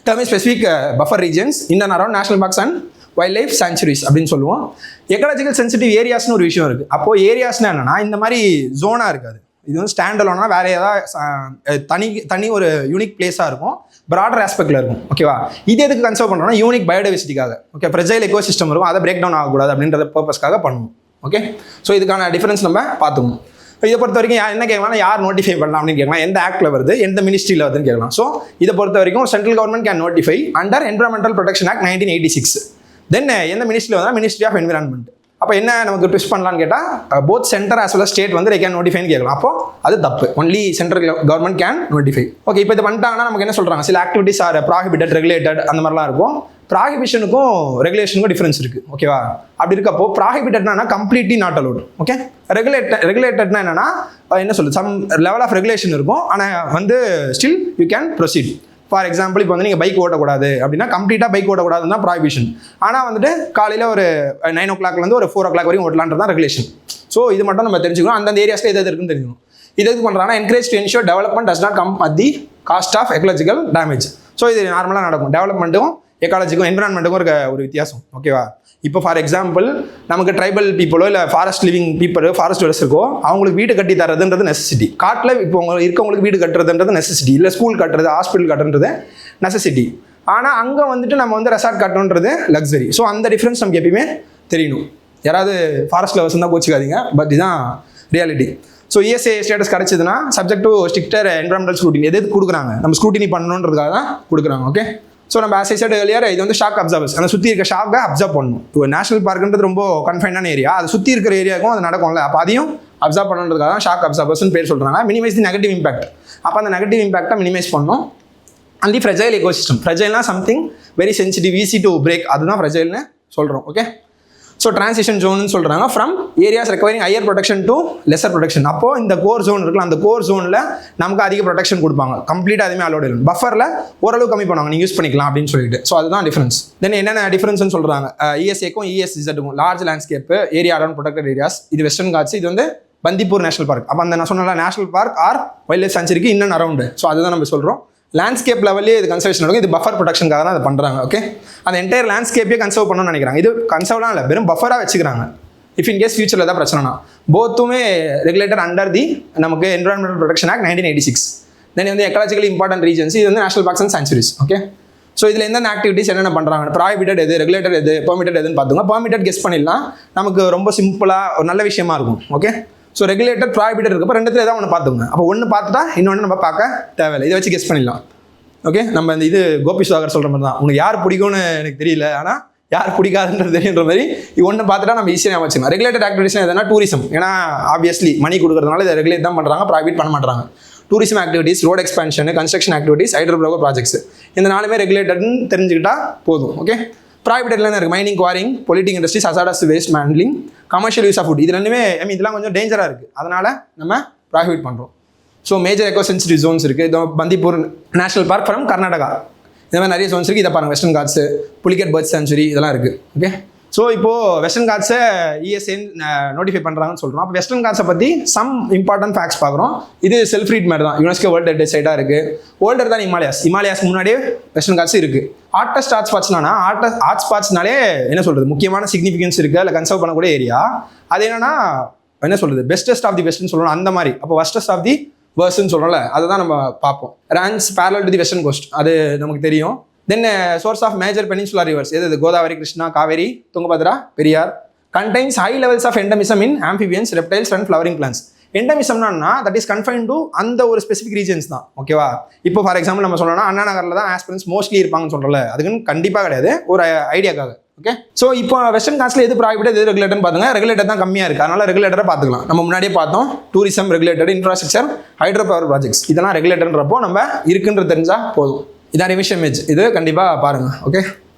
term specific buffer regions in and around national parks and wildlife sanctuaries அப்படின்னு சொல்லுவோம். எக்கலாஜிக்கல் சென்சிட்டிவ் ஏரியாஸ்னு ஒரு விஷயம் இருக்குது. அப்போது ஏரியாஸ்னா என்னன்னா இந்த மாதிரி ஜோனாக இருக்காது. இது ஸ்டாண்ட் அலோனா வேறு ஏதாவது தனி ஒரு யூனிக் பிளேஸாக இருக்கும். ப்ராடர் ஆஸ்பெக்டில் இருக்கும். ஓகேவா. இது எதுக்கு கன்சர்வ் பண்ணுறோம்னா யூனிக் பயோடைவர்சிட்டிக்காக. ஓகே. ஃப்ரெஜைல் எக்கோ சிஸ்டம் இருக்கும். அதை பிரேக் டவுன் ஆகக்கூடாது அப்படின்றத பர்பஸ்க்காக பண்ணுவோம். ஓகே. ஸோ இதுக்கான டிஃபரன்ஸ் நம்ம பார்த்துக்கணும். இதை பொறுத்த வரைக்கும் என்ன கேட்கலாம், யார் நோட்டிஃபை பண்ணலாம் அப்படின்னு கேட்கலாம். எந்த ஆக்டில் வருது, எந்த மினிஸ்ட்ரியில் வருதுன்னு கேட்கலாம். ஸோ இதை பொறுத்த வரைக்கும் central government can notify under environmental protection act 1986. தென் எந்த மினிஸ்ட்ரியில் வந்தால் மினிஸ்ட்ரி ஆஃப் என்விரான்மெண்ட். அப்போ என்ன நமக்கு ட்விஸ்ட் பண்ணலான்னு கேட்டால் both centre as well as state they can notify கேட்கலாம். அப்போ அது தப்பு. Only central government can notify. Okay. இப்போ இதை பண்ணிட்டாங்கன்னா நமக்கு என்ன சொல்கிறாங்க, சில ஆக்டிவிட்டிஸ் ஆர் ப்ராஹிபிட்டட், ரெகுலேட்டட் அந்த மாதிரிலாம் இருக்கும். ப்ராஹிபிஷனுக்கும் ரெகுலேஷனுக்கும் டிஃபரன்ஸ் இருக்குது. ஓகேவா. அப்படி இருக்கப்போ ப்ராஹிபிட்டட்னா கம்ப்ளீட்லி நாட் அலோடு. ஓகே. ரெகுலேட்டட்னா என்னன்னா என்ன சொல்லுது, சம் லெவல் ஆஃப் ரெகுலேஷன் இருக்கும். ஆனால் still you can proceed. For example இப்போ நீங்கள் பைக் ஓட்டக்கூடாது அப்படின்னா கம்ப்ளீட்டாக பைக் ஓட்டக்கூடாதுன்னு தான் ப்ராஹிபிஷன். ஆனால் காலையில் ஒரு 9 o'clock ஒரு 4 o'clock வரைக்கும் ஓட்டலான்றது தான் ரெகுலேஷன். ஸோ இது மட்டும் நம்ம தெரிஞ்சுக்கணும். அந்தந்த ஏரியாஸில் எது இருக்குன்னு தெரிஞ்சுக்கணும். இது எதுக்கு பண்ணுறாங்கன்னா encourage to ensure development does not come at the cost of ecological damage. So இது நார்மலாக நடக்கும். டெவலப்மெண்ட்டுக்கும் எக்காலஜிக்கும் என்விரான்மெண்ட்டுக்கும் இருக்க ஒரு வித்தியாசம். ஓகேவா. இப்போ ஃபார் எக்ஸாம்பிள் நமக்கு ட்ரைபல் பீப்புளோ இல்லை ஃபாரஸ்ட் லிவிங் பீப்புளோ ஃபாரஸ்ட் டெவலப்ஸ் இருக்கோ அவங்களுக்கு வீடு கட்டி தரதுன்றது நெசசிட்டி. காட்டில் இப்போ இருக்கவங்களுக்கு வீடு கட்டுறதுன்றது நெசசிட்டி. இல்லை ஸ்கூல் கட்டுறது, ஹாஸ்பிட்டல் கட்டுறது நெசசிட்டி. ஆனால் அங்கே நம்ம ரெசார்ட் கட்டணுன்றது லக்ஸரி. ஸோ அந்த டிஃப்ரென்ஸ் நமக்கு எப்பயுமே தெரியணும். யாராவது ஃபாரஸ்ட் லவர்ஸ் தான் கோச்சிக்காதீங்க. பட் இதுதான் ரியாலிட்டி. ஸோ ESA ஸ்டேட்டஸ் கிடச்சிதுன்னா subject to stricter environmental scrutiny. எது கொடுக்குறாங்க, நம்ம ஸ்க்ரூட்டினி பண்ணணுன்றதுக்காக தான் கொடுக்குறாங்க. ஓகே. ஸோ நம்ம ஆஸ் ஐ செட் ஏர்லியர் இது ஷாக் அப்சர்வர்ஸ். அந்த சுற்றி இருக்க ஷாக்கை அப்சர்வ் பண்ணணும். இப்போ நேஷனல் பார்க்குன்றது ரொம்ப கன்ஃபைனான ஏரியா. அது சுற்றி இருக்கிற ஏரியாவுக்கும் அது நடக்கும்ல. அப்போ அதையும் அப்சர்வ் பண்ணுறதுக்காக தான் ஷாக் அப்சர்வர்ஸ்னு பேர் சொல்கிறாங்க. Minimise the negative impact. அப்போ அந்த நெகட்டிவ் இம்பாக்டை மினிமைஸ் பண்ணணும். And the fragile ecosystem. ஃப்ரெஜைல்னா something very sensitive, easy to break. அதுதான் ஃப்ரெஜைல்னு சொல்கிறோம். ஓகே. ஸோ டிரான்சிஷன் ஜோன்னு சொல்கிறாங்க. From areas requiring higher protection to lesser protection. அப்போது இந்த கோர் ஜோன் இருக்குல்ல, அந்த கோர் ஜோனில் நமக்கு அதிக ப்ரொடெக்ஷன் கொடுப்பாங்க. கம்ப்ளீட்டாக அதுவுமே அலோடு இல்லை. பஃபரில் ஓரளவு கம்மி பண்ணுவாங்க, நீங்கள் யூஸ் பண்ணிக்கலாம் அப்படின்னு சொல்லிட்டு. ஸோ அதுதான் டிஃபரன்ஸ். தென் என்னென்ன டிஃபரன்ஸ்னு சொல்கிறாங்க. ESAக்கும் ESZக்கும் large landscape area around protected areas. இது வெஸ்டர்ன் காட்ஸ். இது பந்திப்பூர் நேஷனல் பார்க். அப்போ அந்த நான் சொன்ன national park or wildlife சாங்சுரிக்கு இன் அண்ட் அரௌண்டு. ஸோ அதுதான் நம்ம சொல்கிறோம். லேண்ட்ஸ்கேப் லெவல்லே இது கன்சர்வேஷன் நடக்கும். இது பஃபர் ப்ரொடெக்ஷனுக்காக தான் அதை பண்ணுறாங்க. ஓகே. அந்த என்டையர் லேண்ட்ஸ்கேப்பே கன்சர்வ் பண்ணணும்னு நினைக்கிறாங்க. இது கன்சர்வ்லாம் இல்லை, வெறும் பஃபராக வச்சுக்கிறாங்க. இஃப் இன் கேஸ் ஃபியூச்சரில் ஏதாவது பிரச்சனைனா போத்துமே ரெகுலேட்டர் அண்டர் தி நமக்கு என்விரான்மெண்டல் ப்ரொடெக்ஷன் ஆக்ட் 1986. தென் எக்கலாஜிக்கலி இம்பார்ட்டன்ட் ரீஜன்ஸ். இது national parks and sanctuaries. Okay. So இதில் எந்தெந்த ஆக்டிவிட்டிஸ் என்னென்ன பண்ணுறாங்க, ப்ராஹிபிட்டட் எது, ரெகுலேட்டட் எது, பெர்மிட்டட் எதுன்னு பார்த்துங்க. பெர்மிட்டட் கெஸ் பண்ணிடலாம். நமக்கு ரொம்ப சிம்பிளாக ஒரு நல்ல விஷயமா இருக்கும். ஓகே. ஸோ ரெகுலேட்டட் ப்ராஹிபிட்டட் இருக்கப்போ ரெண்டுத்துல ஏதாவது ஒன்று பார்த்துங்க. அப்போ ஒன்று பார்த்துட்டா இன்னொன்று நம்ம பார்க்க தேவையில்லை. இதை வச்சு கெஸ் பண்ணிடலாம். ஓகே. நம்ம இது கோபி சுதாகர் சொல்கிற மாதிரி தான். உனக்கு யார் பிடிக்கும்னு எனக்கு தெரியல, ஆனால் யார் பிடிக்காதுன்றது தெரியுன்ற மாதிரி ஒன்று பார்த்துட்டா நம்ம ஈஸியாக வச்சுக்கலாம். ரெகுலேட்டட் ஆக்டிவிட்டிஸ் எதுனா டூரிசம். ஏன்னா ஆப்வியஸ்லி மணி கொடுக்குறதுனால இதை ரெகுலேட் தான் பண்ணுறாங்க, ப்ராஹிபிட் பண்ண மாட்டாங்க. Tourism activities, road expansion, construction activities, hydro power projects. இந்த நாலுமே ரெகுலேட்டட்னு தெரிஞ்சுக்கிட்டா போதும். ஓகே. ப்ராஹிபிட்டட்ல இருக்குது mining, quarrying, polluting industries, hazardous waste handling, commercial use of food. இது ரெண்டுமே இதெல்லாம் கொஞ்சம் டேஞ்சராக இருக்குது. அதனால் நம்ம ப்ராஹிபிட் பண்ணுறோம். So major eco sensitive zones இருக்குது. இது Bandipur national park from Karnataka. இந்த மாதிரி நிறைய ஜோன்ஸ் இருக்குது. இதை பாருங்கள். Western Ghats, Pulicat bird sanctuary இதெல்லாம் இருக்குது. ஓகே. ஸோ இப்போது வெஸ்டர்ன் காட்ஸை ESA நோட்டிஃபை பண்ணுறாங்கன்னு சொல்கிறோம். அப்போ வெஸ்டர்ன் காட்ஸை பற்றி சம் இம்பார்ட்டன்ட் ஃபேக்ட்ஸ் பார்க்குறோம். இது செல்ஃப் ரீட் மாதிரி தான். யுனெஸ்கோ வேர்ல்டு ஹெரிட்டேஜ் சைட்டாக இருக்குது. ஓல்டர் தான் இமாலயாஸ் முன்னாடியே வெஸ்டர்ன் காட்ஸ் இருக்குது. ஆர்டஸ்ட் ஹாட் ஸ்பாட்ஸ்னா ஹாட் ஸ்பாட்ஸ்னாலே என்ன சொல்கிறது, முக்கியமான சிக்னிஃபிகன்ஸ் இருக்குது, இல்லை கன்சர்வ் பண்ணக்கூடிய ஏரியா. அது என்னன்னா என்ன சொல்கிறது, பெஸ்டஸ்ட் ஆஃப் தி பெஸ்ட்னு சொல்லணும் அந்த மாதிரி. அப்போ வஸ்டஸ்ட் ஆஃப் தி வேர்ஸ்ன்னு சொல்கிறோம்ல, அதை தான் நம்ம பார்ப்போம். Runs parallel to the western coast, அது நமக்கு தெரியும். Then source of major peninsular rivers எது, Godavari, Krishna, Kaveri, Tungabhadra, Periyar, contains high levels of endemism in amphibians, reptiles and flowering plants. எண்டமிசம்னா தட் இஸ் கன்ஃபைன் டு அந்த ஒரு ஸ்பெசிஃபிக் ரீஜன்ஸ் தான். ஓகேவா? இப்போ ஃபார் எக்ஸாம்பிள் நம்ம சொல்லணும்னா அண்ணா நகரில் தான் ஆஸ்பிரன்ஸ் மோஸ்ட்லி இருப்பாங்கன்னு சொல்கிறல, அதுக்குன்னு கண்டிப்பாக கிடையாது, ஒரு ஐடியாக்காக. ஓகே, ஸோ இப்போ வெஸ்டர்ன் காஸ்ட்ல எது ப்ராஹிபிட்டட் எது ரெகுலேட்டர்னு பார்த்துங்க. ரெகுலேட்டர் தான் கம்மியாக இருக்குது, அதனால ரெகுலேட்டரை பார்த்துக்கலாம். நம்ம முன்னாடியே பார்த்தோம், tourism regulated, infrastructure, hydro power projects, இதெல்லாம் ரெகுலேட்டர்ன்றப்போ நம்ம இருக்குன்றது தெரிஞ்சால் போதும். இதான் ரிவிஷன் இமேஜ், இது கண்டிப்பாக பாருங்கள். ஓகே,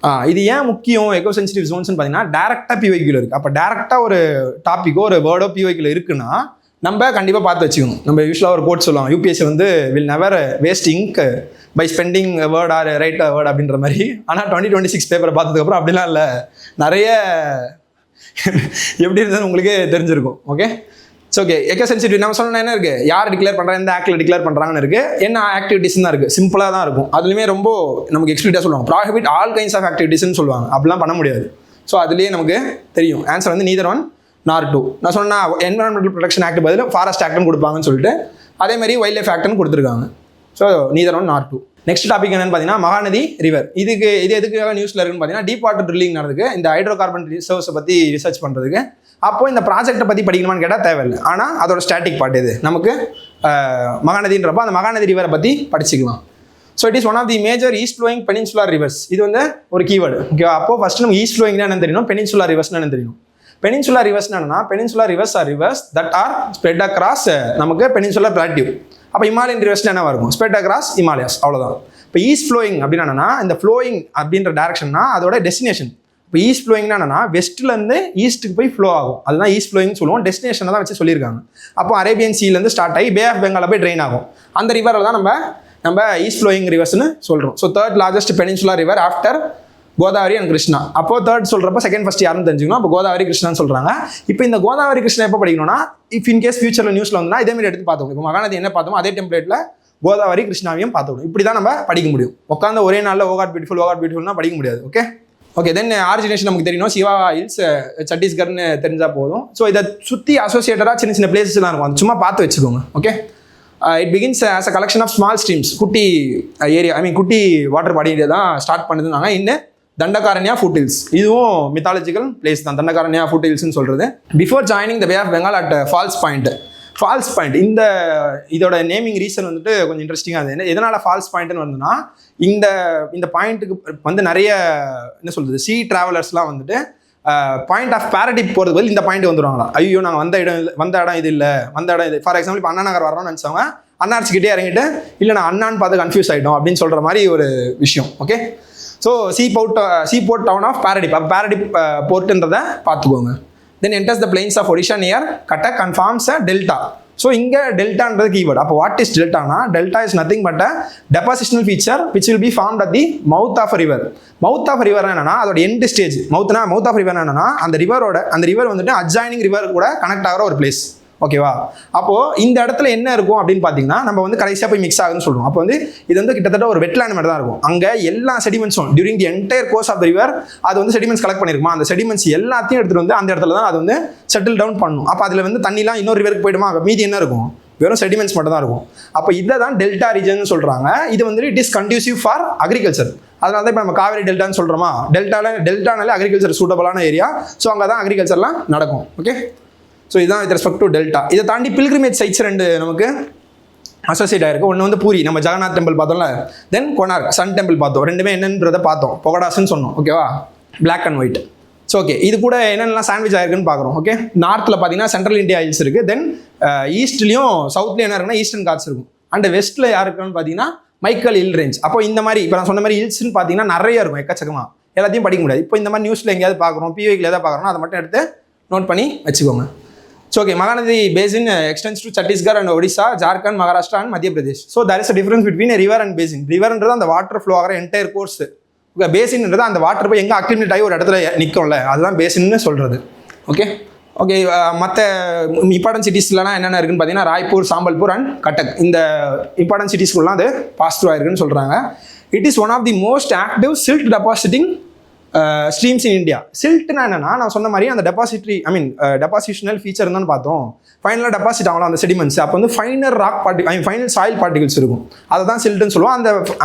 இது ஏன் முக்கியம் எக்கோ சென்சிட்டிவ் ஜோன்ஸ்னு பார்த்தீங்கன்னா டேரெக்டாக PYQ இருக்குது. அப்போ டேரெக்டாக ஒரு டாப்பிக்கோ ஒரு வேர்டோ PYQ இருக்குன்னா நம்ம கண்டிப்பாக பார்த்து வச்சுக்கணும். நம்ம யூஸ்வலாக ஒரு கோட் சொல்லுவாங்க, UPSC வந்து will never waste ink by spending word or right word அப்படின்ற மாதிரி. ஆனால் 2026 பேப்பரை பார்த்ததுக்கப்புறம் அப்படிலாம் இல்லை, நிறைய எப்படி இருந்ததுன்னு உங்களுக்கே தெரிஞ்சிருக்கும். Okay, so okay, echo sensitive நம்ம சொன்னால் என்ன இருக்குது, யார் டிக்ளேர் பண்ணுறாங்க, எந்த ஆக்டில் டிக்ளேர் பண்ணுறாங்கன்னு இருக்குது, என்ன ஆக்டிவிட்டிஸ் தான் இருக்குது, சிம்பிளாக தான் இருக்கும். அதுலேயுமே ரொம்ப நமக்கு எக்ஸ்பிளிட்டாக சொல்லுவாங்க, ப்ராஹிபிட் ஆல் கைண்ட்ஸ் ஆஃப் ஆக்டிவிட்டிஸ்ன்னு சொல்லுவாங்க. அப்படிலாம் பண்ண முடியாது. ஸோ அதுலேயே நமக்கு தெரியும் ஆன்சர் வந்து நீதர் 1 nor 2. நான் சொன்னால் என்விரான்மெண்டல் ப்ரொடெக்ஷன் ஆக்ட் பதில் ஃபாரஸ்ட் ஆக்ட்னு கொடுப்பாங்கன்னு சொல்லிட்டு அதே மாதிரி வைல்ட் லைஃப் ஆக்ட்னு கொடுத்துருக்காங்க. So neither 1 nor 2. Next topic என்னன்னு பார்த்தீங்கன்னா மகாநதி ரிவர். இது எதுக்காக நியூஸில் இருக்குன்னு பார்த்தீங்கன்னா டீப் வாட்டர் ட்ரில்லிங் நடக்குது, இந்த ஹைட்ரோ கார்பன் ரிசர்வ்ஸை பற்றி ரிசர்ச் பண்ணுறதுக்கு. அப்போ இந்த ப்ராஜெக்ட்டை பற்றி படிக்கணுமான்னு கேட்டால் தேவையில்லை, ஆனால் அதோட ஸ்டாட்டிக் பார்ட் இது நமக்கு மகாநதின்றப்போ அந்த மகாநதி ரிவரை பற்றி படிச்சுக்கலாம். So it is one of the major east flowing peninsular rivers. இது வந்து ஒரு கீவேர்டு. ஓகேவா? அப்போ ஃபர்ஸ்ட் நம்ம ஈஸ்ட் ஃப்ளோயிங்னா என்னன்னு தெரியணும், பெனின்சுலர் ரிவர்ஸ்னா என்னன்னு தெரியணும். பெனின்சுலர் ரிவர்ஸ் என்னன்னா, peninsular rivers are rivers that are spread across நமக்கு பெனின்சுலர் பிளாட்டியூ. அப்போ இமாலயன் ரிவர்ஸ் என்னவா இருக்கும், ஸ்ப்ரெட் அக்ராஸ் இமாலயாஸ், அவ்வளோதான். இப்போ ஈஸ்ட் ஃப்ளோயிங் அப்படின்னா என்னன்னா, இந்த ஃப்ளோயிங் அப்படின்ற டேரக்ஷன்னா அதோட டெஸ்டினேஷன். இப்போ ஈஸ்ட் ஃப்ளோயிங்னா என்னன்னா, வெஸ்ட்லேருந்து ஈஸ்ட்டுக்கு போய் ஃப்ளோ ஆகும், அதுதான் ஈஸ்ட் ஃப்ளோயிங் சொல்லுவோம். டெஸ்டினேஷனை தான் வச்சு சொல்லியிருக்காங்க. அப்போ அரேபியன் சீலேருந்து ஸ்டார்ட் ஆகி பே ஆஃப் பெங்காலில் போய் ட்ரெயின் ஆகும். அந்த ரிவரில் தான் நம்ம ஈஸ்ட் ஃப்ளோயிங் ரிவர்ஸ்னு சொல்கிறோம். So third largest peninsular river after Godavari and Krishna. அப்போ தேர்ட் சொல்கிறப்ப செகண்ட் ஃபர்ஸ்ட் யாருன்னு தெரிஞ்சுக்கணும். அப்போ கோதாவரி கிருஷ்ணான்னு சொல்கிறாங்க. இப்போ இந்த கோதாவரி கிருஷ்ணா எப்போ படிக்கணும்னா, இஃப் இன்கேஸ் ஃபியூச்சரில் நியூஸில் வந்துன்னா இதே மாதிரி எடுத்து பார்த்தோம். இப்போ மகாநதி என்ன பார்த்தோமோ அதே டெம்ப்ளேட்டில் கோதாவரி கிருஷ்ணாவையும் பார்த்துக்கணும். இப்படி தான் நம்ம படிக்க முடியும். உட்காந்து ஒரே நாளில் ஓகாட் பியூட்டிஃபுல்னா படிக்க முடியாது. ஓகே ஓகே தென் ஆரிஜினேஷன் நமக்கு தெரியணும். சிவா ஹில்ஸ் சத்தீஸ்கர்னு தெரிஞ்சால் போதும். ஸோ இதை சுற்றி அசோசியேட்டடாக சின்ன சின்ன பிளேசஸ்லாம் இருக்கும், அது சும்மா பார்த்து வச்சுக்கோங்க. Okay, it begins as a collection of small streams. குட்டி ஏரியா, குட்டி வாட்டர் பாடி தான் ஸ்டார்ட் பண்ணுதுனாங்க. இன்னும் தண்டகாரண்யா ஃபுட்ஹில்ஸ், இதுவும் மித்தாலஜிக்கல் பிளேஸ் தான், தண்டகாரண்யா ஃபுட்ஹில்ஸ்னு சொல்கிறது. Before joining the bay of Bengal at false point இதோட நேமிங் ரீசன் வந்துட்டு கொஞ்சம் இன்ட்ரெஸ்டிங்காக இருந்தது. எதனால் ஃபால்ஸ் பாயிண்ட்னு வந்துன்னா, இந்த பாயிண்ட்டுக்கு வந்து நிறைய என்ன சொல்கிறது சி ட்ராவலர்ஸ்லாம் வந்துட்டு பாயிண்ட் ஆஃப் பேரடிப் போகிறது பதில் இந்த பாயிண்ட் வந்துடுவாங்களா, ஐயோ நாங்கள் வந்த இடம் இது இல்லை, வந்த இடம் இது. ஃபார் எக்ஸாம்பிள் இப்போ அண்ணா நகர் வரோம்னு நினச்சவங்க அண்ணாச்சிக்கிட்டே இறங்கிட்டு இல்லை நான் அண்ணான்னு பார்த்து கன்ஃபியூஸ் ஆகிட்டோம் அப்படின்னு சொல்கிற மாதிரி ஒரு விஷயம். Okay, so sea port town of Paradip. அப்போ பேரடிப் போர்ட்டுன்றதை பார்த்துக்கோங்க. Then enters the plains of Odisha near Cuttack and forms a delta. So இங்கே டெல்டான்றது கீவேர்டு. அப்போ வாட் இஸ் டெல்டானா, delta is nothing but a depositional feature which will be formed at the mouth of river. Mouth of river என்னன்னா அதோட end stage. Mouth of river என்னன்னா அந்த river வந்துட்டு adjoining river கூட கனெக்ட் ஆகிற ஒரு பிளேஸ். ஓகேவா? அப்போது இந்த இடத்துல என்ன இருக்கும் அப்படின்னு பார்த்தீங்கன்னா, நம்ம வந்து கடைசியாக போய் மிக்ஸ் ஆகுதுன்னு சொல்லுவோம். அப்போ வந்து இது வந்து கிட்டத்தட்ட ஒரு வெட்லேண்ட் மாதிரி தான் இருக்கும். அங்கே எல்லா செடிமெண்ட்ஸும் during the entire course of the river அது வந்து செடிமெண்ட்ஸ் கலெக்ட் பண்ணிருக்குமா, அந்த செடிமெண்ட்ஸ் எல்லாத்தையும் எடுத்துகிட்டு வந்து அந்த இடத்துல தான் அது வந்து செட்டில் டவுன் பண்ணும். அப்போ அதில் வந்து தண்ணிலாம் இன்னொரு ரிவருக்கு போயிடுமா, மீதி என்ன இருக்கும், வெறும் செடிமெண்ட்ஸ் மட்டும் தான் இருக்கும். அப்போ இதை தான் டெல்டா ரீஜன் சொல்கிறாங்க. இது வந்து it is conducive for agriculture. அதனால தான் இப்போ நம்ம காவேரி டெல்டான்னு சொல்கிறோமா, டெல்டானாலே அக்ரிகல்ச்சர் சூட்டபிளான ஏரியா. ஸோ அங்கே தான் அக்ரிகல்ச்சர்லாம் நடக்கும். ஓகே, ஸோ இதுதான் வித் ரெஸ்பெக்ட் டு டெல்டா. இதை தாண்டி பில்கிரிமேஜ் சைட்ஸ் ரெண்டு நமக்கு அசோசியேட் ஆகிருக்கு. ஒன்று வந்து பூரி, நம்ம ஜெகநாத் டெம்பிள் பார்த்தோம்ல, தென் கொனார்க் சன் டெம்பிள் பார்த்தோம். ரெண்டுமே என்னன்றதை பார்த்தோம், பொகடாஸ்ன்னு சொன்னோம். ஓகேவா, black and white. So okay, இது கூட என்னென்னலாம் சாண்ட்விச் ஆயிருக்குன்னு பார்க்குறோம். ஓகே, நார்த்தில் பார்த்தீங்கன்னா சென்ட்ரல் இந்தியா ஹில்ஸ் இருக்குது. தென் ஈஸ்ட்லேயும் சவுத்லேயும் என்ன இருக்குன்னா ஈஸ்டர்ன் காட்ஸ் இருக்கும். அண்ட் வெஸ்ட்டில் யார் இருக்குன்னு பார்த்தீங்கன்னா மைக்கேல் ஹில் ரேஞ்ச். அப்போ இந்த மாதிரி இப்போ நான் சொன்ன மாதிரி ஹில்ஸ்ன்னு பார்த்தீங்கன்னா நிறைய இருக்கும், எக்கச்சக்கமாக, எல்லாத்தையும் படிக்க முடியாது. இப்போ இந்த மாதிரி நியூஸில் எங்கேயாவது பார்க்குறோம், PYQ எதாவது பார்க்குறோம், அதை மட்டும் எடுத்து நோட் பண்ணி வச்சுக்கோங்க. So okay, Mahanadhi basin extends to Chhattisgarh and Odisha, Jharkhand, Maharashtra and Madhya Pradesh. So there is a difference between a river and basin. River என்றது அந்த வாட்டர் ஃப்ளோ ஆகிற என்டையர் கோர்ஸ். ஓகே, பேசின்ன்றது அந்த water போய் எங்கே accumulate ஆகி ஒரு இடத்துல நிற்கும்ல, அதுதான் பேசின்னு சொல்கிறது. ஓகே ஓகே, மற்ற இம்பார்ட்டன்ட் சிட்டிஸ்லாம் என்னென்ன இருக்குன்னு பார்த்தீங்கன்னா ராய்ப்பூர், சாம்பல்பூர் அண்ட் கட்டக். இந்த இம்பார்ட்டன்ட் சிட்டிஸ்க்குலாம் அது பாஸ் த்ரூ ஆயிருக்குன்னு சொல்கிறாங்க. It is one of the most active silt depositing streams in India. சில்ட்னா என்னன்னா, நான் சொன்ன மாதிரி அந்த டெபாசிஷனல் ஃபீச்சர் தான் பார்த்தோம். ஃபைனலாக டெபாசிட் ஆகலாம் அந்த செடிமெண்ட்ஸ். அப்போ வந்து ஃபைனர் ஃபைனல் சாயில் பார்ட்டிகல்ஸ் இருக்கும், அதை தான் சில்ட்னு சொல்லுவோம்.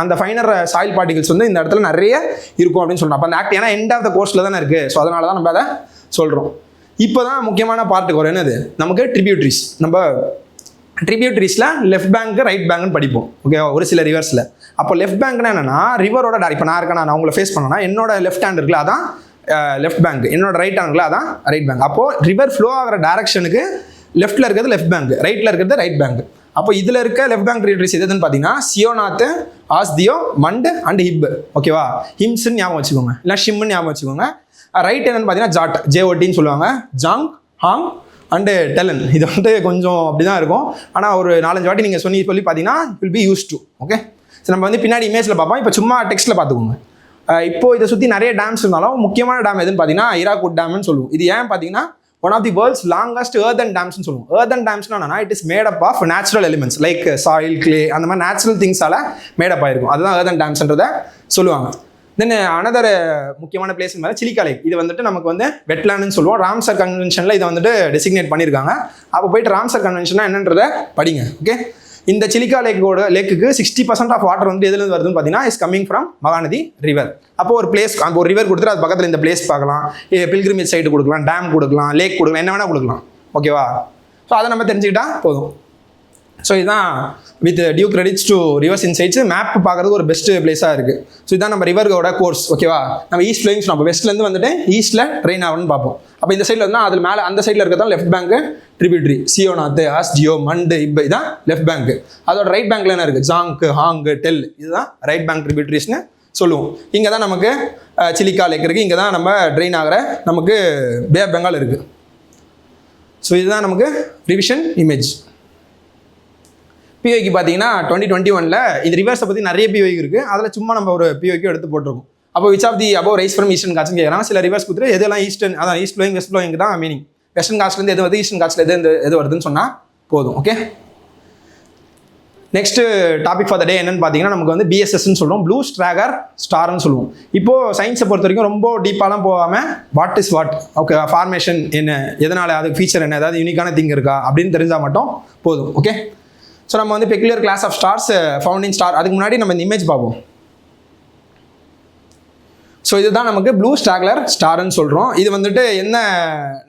அந்த ஃபைனர் சாயில் பார்ட்டிகல்ஸ் வந்து இந்த இடத்துல நிறைய இருக்கும் அப்படின்னு சொல்கிறோம். அப்போ அந்த ஆக்ட் ஏன்னா எண்ட் ஆஃப் த கோர்ஸில் தானே இருக்குது, ஸோ அதனால தான் நம்ம அதை சொல்கிறோம். இப்போ தான் முக்கியமான பார்ட்டுக்கு வரும். என்னது? நமக்கு ட்ரிபியூட்ரிஸ். நம்ம ட்ரிபியூட்ரிஸில் லெஃப்ட் பேங்க் ரைட் பேங்க்னு படிப்போம். ஓகே, ஒரு சில ரிவர்ஸில். அப்போ லெஃப்ட் பேங்க்னா என்னன்னா ரிவரோட இப்போ நான் இருக்கேன், நான் உங்களை ஃபேஸ் பண்ணேன்னா என்னோட லெஃப்ட் ஹேண்ட் இருக்குல்ல அதான் லெஃப்ட் பேங்க், என்னோட ரைட் ஹேண்ட் இருக்குல்ல அதான் ரைட் பேங்க். அப்போது ரிவர் ஃப்ளோ ஆகிற டேரக்ஷனுக்கு லெஃப்ட்டில் இருக்கிறது லெஃப்ட் பேங்க், ரைட்டில் இருக்கிறது ரைட் பேங்க். அப்போ இதில் இருக்க லெஃப்ட் பேங்க் ட்ரிபியூட்ரிஸ் எதுன்னு பார்த்தீங்கன்னா சியோநாத், ஆஸ்தியோ, மண்ட் அண்ட் ஹிப். ஓகேவா? ஹிம்ஸ்ன்னு ஞாபகம் வச்சுக்கோங்க, இல்லை ஷிம்னு ஞாபகம் வச்சுக்கோங்க. ரைட் என்னன்னு பார்த்தீங்கன்னா ஜாட், ஜேஓடின்னு சொல்லுவாங்க. ஜாங், ஹாங் அண்டு டெலன். இது வந்து கொஞ்சம் அப்படி தான் இருக்கும். ஆனால் ஒரு 4-5 வாட்டி நீங்கள் சொல்லி பார்த்தீங்கன்னா will be use to. Okay, so நம்ம வந்து பின்னாடி இமேஜில் பார்ப்போம், இப்போ சும்மா டெக்ஸ்ட்டில் பார்த்துக்கோங்க. இப்போ இதை சுற்றி நிறைய டேம்ஸ் இருந்தாலும் முக்கியமான டேம் எதுன்னு பார்த்தீங்கன்னா ஹீராகுட் டேம்னு சொல்லுவோம். இது ஏன் பார்த்தீங்கன்னா one of the world's longest earthen டேம்ஸ்னு சொல்லுவோம். earthen டேம்ஸ்னா என்னன்னா it is made up of natural elements like soil, clay, அந்த மாதிரி நேச்சுரல் திங்ஸால் மேடப் ஆயிருக்கும். அதுதான் earthen டேம்ஸ்ன்றதை சொல்லுவாங்க. தென் அனதர் முக்கியமான பிளேஸ் மாதிரி சிலிக்கா லேக். இது வந்துட்டு நமக்கு வந்து வெட்லேண்டுன்னு சொல்லுவோம். ராம்சர் கன்வென்ஷனில் இதை வந்துட்டு டெசிக்னேட் பண்ணியிருக்காங்க. அப்போ போயிட்டு ராம்சர் கன்வென்ஷனா என்னன்றதை படிங்க. ஓகே, இந்த சிலிக்கா லேக்குக்கு 60% ஆஃப் வாட்டர் வந்து எதுலேருந்து வருதுன்னு பார்த்தீங்கன்னா is coming from Mahanadi river. அப்போ ஒரு பிளேஸ், அப்போ ஒரு ரிவர் கொடுத்துட்டு அது பக்கத்தில் இந்த பிளேஸ் பார்க்கலாம், பில்கிரிமேஜ் சைட்டு கொடுக்கலாம், டேம் கொடுக்கலாம், லேக் கொடுக்கலாம், என்ன வேணால் கொடுக்கலாம். ஓகேவா? ஸோ அதை நம்ம தெரிஞ்சுக்கிட்டா போதும். ஸோ இதுதான் with due credits to rivers insights map பார்க்குறதுக்கு ஒரு பெஸ்ட் பிளேஸாக இருக்குது. ஸோ இதுதான் நம்ம ரிவரோட கோர்ஸ். ஓகேவா? நம்ம ஈஸ்ட் ஃப்ளோயிங் நம்ம வெஸ்ட்லேருந்து வந்துட்டு ஈஸ்ட்டில் ட்ரெயின் ஆகணும்னு பார்ப்போம். அப்போ இந்த சைடில் இருந்தால் அதில் மேலே அந்த சைடில் இருக்கிறதா லெஃப்ட் பேங்க் ட்ரிபியூட்ரி, சியோநாத், ஆஸ்டியோ, மண்டு, இப்போ இதுதான் லெஃப்ட் பேங்க். அதோட ரைட் பேங்க்ல என்ன இருக்குது? ஜாங்க், ஹாங், டெல், இதுதான் ரைட் பேங்க் ட்ரிபியூட்ரிஸ்னு சொல்லுவோம். இங்கே தான் நமக்கு சிலிக்கா லேக் இருக்குது. இங்கே தான் நம்ம ட்ரெயின் ஆகிற நமக்கு பே ஆஃப் பெங்கால் இருக்குது. ஸோ இதுதான் நமக்கு ரிவிஷன் இமேஜ். PYQ பார்த்தீங்கன்னா 2021 இது ரிவர்ஸை பற்றி நிறைய PYQ இருக்குது. அதில் சும்மா நம்ம ஒரு PYQ எடுத்து போட்டிருக்கோம். அப்போ which of the above rise from eastern காட்ஸ்னு கேட்குறாங்க. சில ரிவர்ஸ் கொடுத்துட்டு எதெல்லாம் ஈஸ்டர்ன், அதான் ஈஸ்ட் ஃப்ளோயிங் வெஸ்ட் ஃப்ளோயிங் தான் மீனிங். வெஸ்டர்ன் காட்ஸ்லேருந்து எது வருது, ஈஸ்டர்ன் காட்ஸ்ல எது வருதுன்னு சொன்னால் போதும். Okay, next topic for the day என்னன்னு பார்த்தீங்கன்னா நமக்கு வந்து BSSன்னு சொல்லுவோம், ப்ளூ ஸ்ட்ராகர் ஸ்டார்னு சொல்லுவோம். இப்போது சயின்ஸை பொறுத்த வரைக்கும் ரொம்ப டீப்பாலாம் போகாமல் what is what, okay, formation என்ன, எதனால், அதுக்கு ஃபீச்சர் என்ன, ஏதாவது யூனிக்கான திங் இருக்கா அப்படின்னு தெரிஞ்சால் மட்டும் போதும். ஓகே, ஸோ நம்ம வந்து peculiar class of stars found in star. அதுக்கு முன்னாடி நம்ம இந்த இமேஜ் பார்ப்போம். ஸோ இதுதான் நமக்கு ப்ளூ ஸ்ட்ராக்லர் ஸ்டார்னு சொல்கிறோம். இது வந்துட்டு என்ன,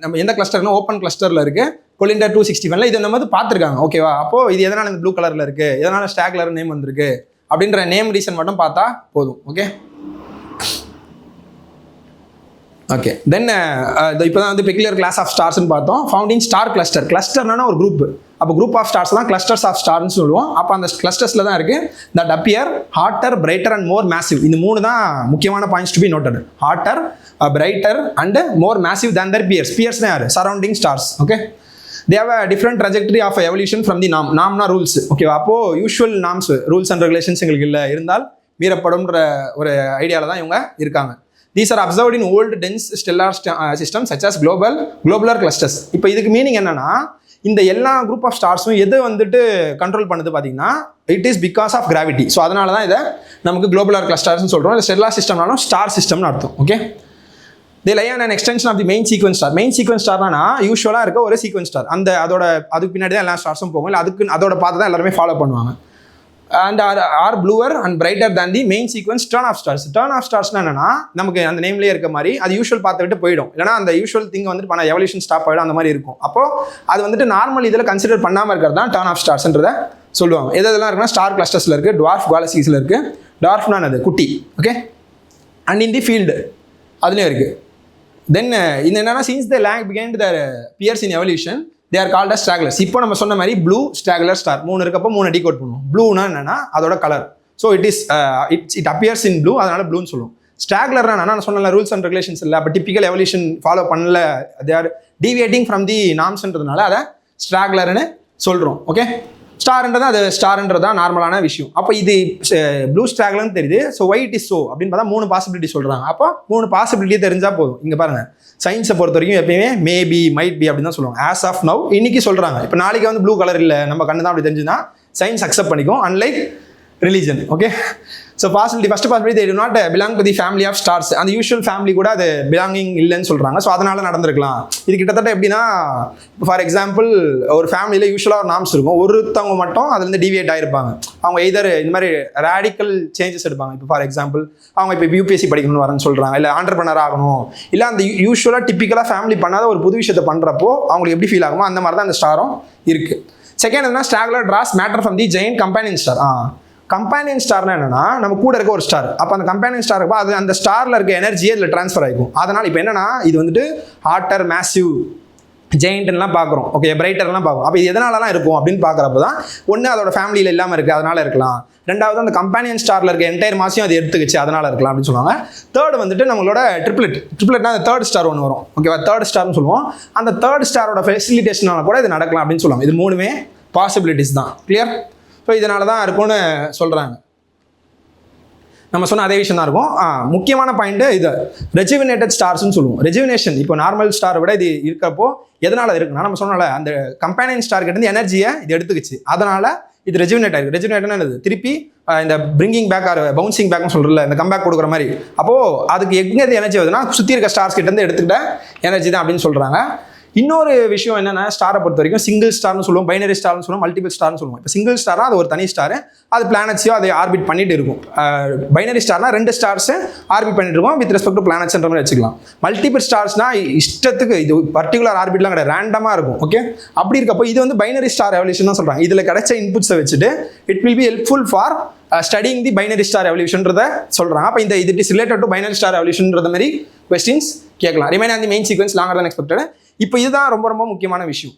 நம்ம எந்த கிளஸ்டர்னா ஓப்பன் கிளஸ்டரில் இருக்குது, கொலிண்டர் 261. இது நம்ம வந்து பார்த்துருக்காங்க. ஓகேவா? அப்போது இது எதனால் இந்த ப்ளூ கலரில் இருக்குது, எதனால் ஸ்ட்ராக்லர் நேம் வந்திருக்கு அப்படின்ற நேம் ரீசன் மட்டும் பார்த்தா போதும். ஓகே ஓகே தென் இப்போ தான் வந்து பெக்குலியர் கிளாஸ் ஆஃப் ஸ்டார்ஸ்னு பார்த்தோம். Founding star cluster. கிளஸ்டர்னா ஒரு குரூப். அப்போ குரூப் ஆஃப் ஸ்டார்ஸ் தான் கிளஸ்டர்ஸ் ஆஃப் ஸ்டார்னு சொல்லுவோம். அப்போ அந்த கிளஸ்டர்ஸில் தான் இருக்குது that appear hotter, brighter and more massive. இந்த 3 தான் முக்கியமான points to be noted. Hotter, brighter and more massive than their peers. Peers தான் யார்? Surrounding stars. Okay, they have a different trajectory of evolution from the norm. நாம்னா rules. ஓகேவா? அப்போது usual norms, rules and regulations எங்களுக்கு இல்லை, இருந்தால் மீறப்படும்ன்ற ஒரு ஐடியாவில் தான் இவங்க இருக்காங்க. These are observed in old dense stellar systems such as globular clusters. இப்போ இதுக்கு மீனிங் என்னன்னா இந்த எல்லா குரூப் ஆஃப் ஸ்டார்ஸும் எது வந்துட்டு கண்ட்ரோல் பண்ணுது பார்த்தீங்கன்னா it is because of gravity. So அதனால தான் இதை நமக்கு குளோபுலர் கிளஸ்டர்ஸ்னு சொல்கிறோம். இல்லை ஸ்டெல்லார் சிஸ்டம்னாலும் ஸ்டார் சிஸ்டம்னு அர்த்தம். Okay, they lie on an extension of the main sequence star. Main sequence ஸ்டார்னா யூஸ்வலாக இருக்க ஒரு சீக்வன்ஸ் ஸ்டார். அதுக்கு பின்னாடி தான் எல்லா ஸ்டார்ஸும் போகும். இல்லை அதோட பார்த்து தான் எல்லாருமே ஃபாலோ பண்ணுவாங்க. and are bluer and brighter than the main sequence turn off stars. turn off stars என்னன்னா நமக்கு அந்த நேம்லேயே இருக்க மாதிரி அது யூஷுவல் பார்த்து விட்டு போயிடும். இல்லைனா அந்த யூஷுவல் திங் வந்துட்டு பண்ண எவல்யூஷன் ஸ்டாப் ஆகிடும், அந்த மாதிரி இருக்கும். அப்போ அது வந்துட்டு நார்மல் இதில் கன்சிடர் பண்ணாமல் இருக்கிறது தான் டர்ன் ஆஃப் ஸ்டார்ஸ்ன்றதை சொல்லுவாங்க. எதெல்லாம் இருக்குன்னா ஸ்டார் கிளஸ்டர்ஸில் இருக்குது, டுவார்ஃப் கேலக்சிஸில் இருக்குது. டார்ஃப்னா அது குட்டி. Okay, and in the field அதுலேயும் இருக்குது. தென் இது என்னன்னா சின்ஸ் த லேக் பிகைன் the peers in evolution they are called as stragglers. இப்போ நம்ம சொன்ன மாதிரி ப்ளூ ஸ்ட்ராக்லர் ஸ்டார் 3 இருக்கப்போ 3 டீகோட் பண்ணுவோம். ப்ளூனா என்னன்னா அதோட colour. So it appears in blue, அதனால ப்ளூன்னு சொல்லுவோம். ஸ்ட்ராக்லர்னா நான் சொன்ன ரூல்ஸ் அண்ட் ரெகுலேஷன்ஸ் இல்லை, அப்போ டிப்பிக்கல் எவல்யூஷன் ஃபாலோ பண்ணல, they are deviating from the நார்ம்ஸ்ன்றதுனால அதை ஸ்ட்ராக்லர்னு சொல்கிறோம். ஓகே, ஸ்டார்ன்றது அது ஸ்டார்ன்றது தான் நார்மலான விஷயம். அப்போ இது ப்ளூ ஸ்ட்ராக்லர்னு தெரியுது. So why it is so அப்படின்னு பார்த்தா 3 பாசிபிலிட்டி சொல்கிறாங்க. அப்போ 3 பாசிபிலிட்டி தெரிஞ்சால் போதும். இங்கே பாருங்கள், சயின்ஸை பொறுத்த வரைக்கும் எப்பயுமே மேபி, மைட் பி அப்படின்னு தான் சொல்லுவாங்க. ஆஸ் ஆஃப் நவ் இன்னைக்கு சொல்கிறாங்க. இப்போ நாளைக்கு வந்து ப்ளூ கலர் இல்லை, நம்ம கண்ணு தான் அப்படி தெரிஞ்சுன்னா சயின்ஸ் அக்செப்ட் பண்ணிக்கும், unlike religion. Okay, so possibility first possibility they do not belong to the family of stars. அந்த யூஷுவல் ஃபேமிலி கூட அது பிலாங்கிங் இல்லைன்னு சொல்கிறாங்க. ஸோ அதனால நடந்திருக்கலாம். இது கிட்டத்தட்ட எப்படின்னா ஃபார் எக்ஸாம்பிள் ஒரு ஃபேமிலியில் யூஸ்வலாக ஒரு நாம்ஸ் இருக்கும், ஒருத்தவங்க மட்டும் அதுலேருந்து டிவியேட் ஆகிருப்பாங்க. அவங்க எதர் இந்த மாதிரி ரேடிக்கல் சேஞ்சஸ் எடுப்பாங்க. இப்போ ஃபார் எக்ஸாம்பிள் அவங்க இப்போ யூபிஎஸ்சி படிக்கணும்னு வரேன்னு சொல்கிறாங்க, இல்லை ஆண்டர்பிரனர் ஆகணும், இல்லை அந்த யூஸ்வலாக டிப்பிக்கலாக ஃபேமிலி பண்ணாத ஒரு புது விஷயத்தை பண்ணுறப்போ அவங்களுக்கு எப்படி ஃபீல் ஆகுமோ அந்த மாதிரி தான் அந்த ஸ்டாரும் இருக்குது. செகண்ட் என்ன, straggler draws matter from the giant companion star. Companion ஸ்டார்னா என்னன்னா நம்ம கூட இருக்க ஒரு ஸ்டார். அப்போ அந்த கம்பேனியன் ஸ்டார் இருப்போ அது அந்த ஸ்டாரில் இருக்க எனர்ஜியே இதில் ட்ரான்ஸ்ஃபர் ஆகிக்கும். அதனால் இப்போ என்னன்னா இது வந்துட்டு ஹாட்டர், மேசிவ், ஜெயிண்ட்லாம் பார்க்குறோம். ஓகே, பிரைட்டர்லாம் பார்க்கும். அப்போ இது எதனாலலாம் இருக்கும் அப்படின்னு பார்க்குறப்ப தான் ஒன்று அதோட ஃபேமிலியில் இல்லாமல் இருக்குது அதனால இருக்கலாம். ரெண்டாவது அந்த கம்பேனியன் ஸ்டாரில் இருக்க என்டையர் மாசையும் அது எடுத்துக்கிச்சு அதனால இருக்கலாம் அப்படின்னு சொல்லுவாங்க. தேர்ட் வந்துட்டு நம்மளோட ட்ரிப்ளெட்னா அந்த தேர்ட் ஸ்டார் ஒன்று வரும். ஓகேவா, தேர்ட் ஸ்டார்னு சொல்லுவோம். அந்த தேர்ட் ஸ்டாரோட ஃபெசிலிட்டேஷனால கூட இது நடக்கலாம் அப்படின்னு சொல்லுவாங்க. இது மூணுமே பாசிபிலிட்டிஸ் தான். கிளியர்? ஸோ இதனால தான் இருக்கும்னு சொல்கிறாங்க. நம்ம சொன்ன அதே விஷயம் தான் இருக்கும். முக்கியமான பாயிண்ட்டு இது ரெஜுவினேட்டட் ஸ்டார்ஸ்னு சொல்லுவோம். ரெஜுவினேஷன் இப்போ நார்மல் ஸ்டாரை விட இது இருக்கிறப்போ எதனால் இருக்குன்னா நம்ம சொன்னால அந்த கம்பேனியன் ஸ்டார் கிட்ட எனர்ஜியை இது எடுத்துக்கிச்சு, அதனால் இது ரெஜுவினேட் ஆகிருக்கு. ரெஜுவினேட்னா என்னது, திருப்பி இந்த பிரிங்கிங் பேக் ஆர் பவுன்சிங் பேக்னு சொல்கிறல, இந்த கம்பேக் கொடுக்குற மாதிரி. அப்போது அதுக்கு எங்கே எனர்ஜி வருதுன்னா சுற்றி இருக்க ஸ்டார்ஸ் கிட்டேருந்து எடுத்துக்கிட்ட எனர்ஜி தான் அப்படின்னு சொல்கிறாங்க. இன்னொரு விஷயம் என்னன்னா, ஸ்டாரை பொறுத்த வரைக்கும் சிங்கிள் ஸ்டார்னு சொல்லுவோம், பைனரி ஸ்டார்னு சொல்லுவோம், மல்டிபிள் ஸ்டார்னு சொல்லுவோம். இப்போ சிங்கிள் ஸ்டார்னா அது ஒரு தனி ஸ்டார், அது பிளானட்ஸையோ அதை ஆர்பிட் பண்ணிட்டு இருக்கும். பைனரி ஸ்டார்னா ரெண்டு ஸ்டார்ஸ் ஆர்பிட் பண்ணிட்டு இருக்கும் வித் ரெஸ்பெக்ட் டு பிளானட்ஸ்ன்ற மாதிரி வச்சுக்கலாம். மல்டிபிள் ஸ்டார்ஸ்னா இஷ்டத்துக்கு இது பர்டிகுலர் ஆர்பிட்லாம் கிடையாது, ரேண்டமாக இருக்கும். ஓகே, அப்படி இருக்கப்போ இது வந்து பைனரி ஸ்டார் எவல்யூஷன் தான் சொல்கிறாங்க. இதில் கிடைச்ச இன்புட்ஸை வச்சுட்டு it will be helpful for studying the binary star எவல்யூஷன்றத சொல்கிறாங்க. அப்போ இந்த இது is related to binary star எவல்யூஷன்ன்ற மாதிரி கொஸ்டின்ஸ் கேட்கலாம். Remain on the main sequence longer தான் எக்ஸ்பெக்டட். இப்போ இதுதான் ரொம்ப ரொம்ப முக்கியமான விஷயம்.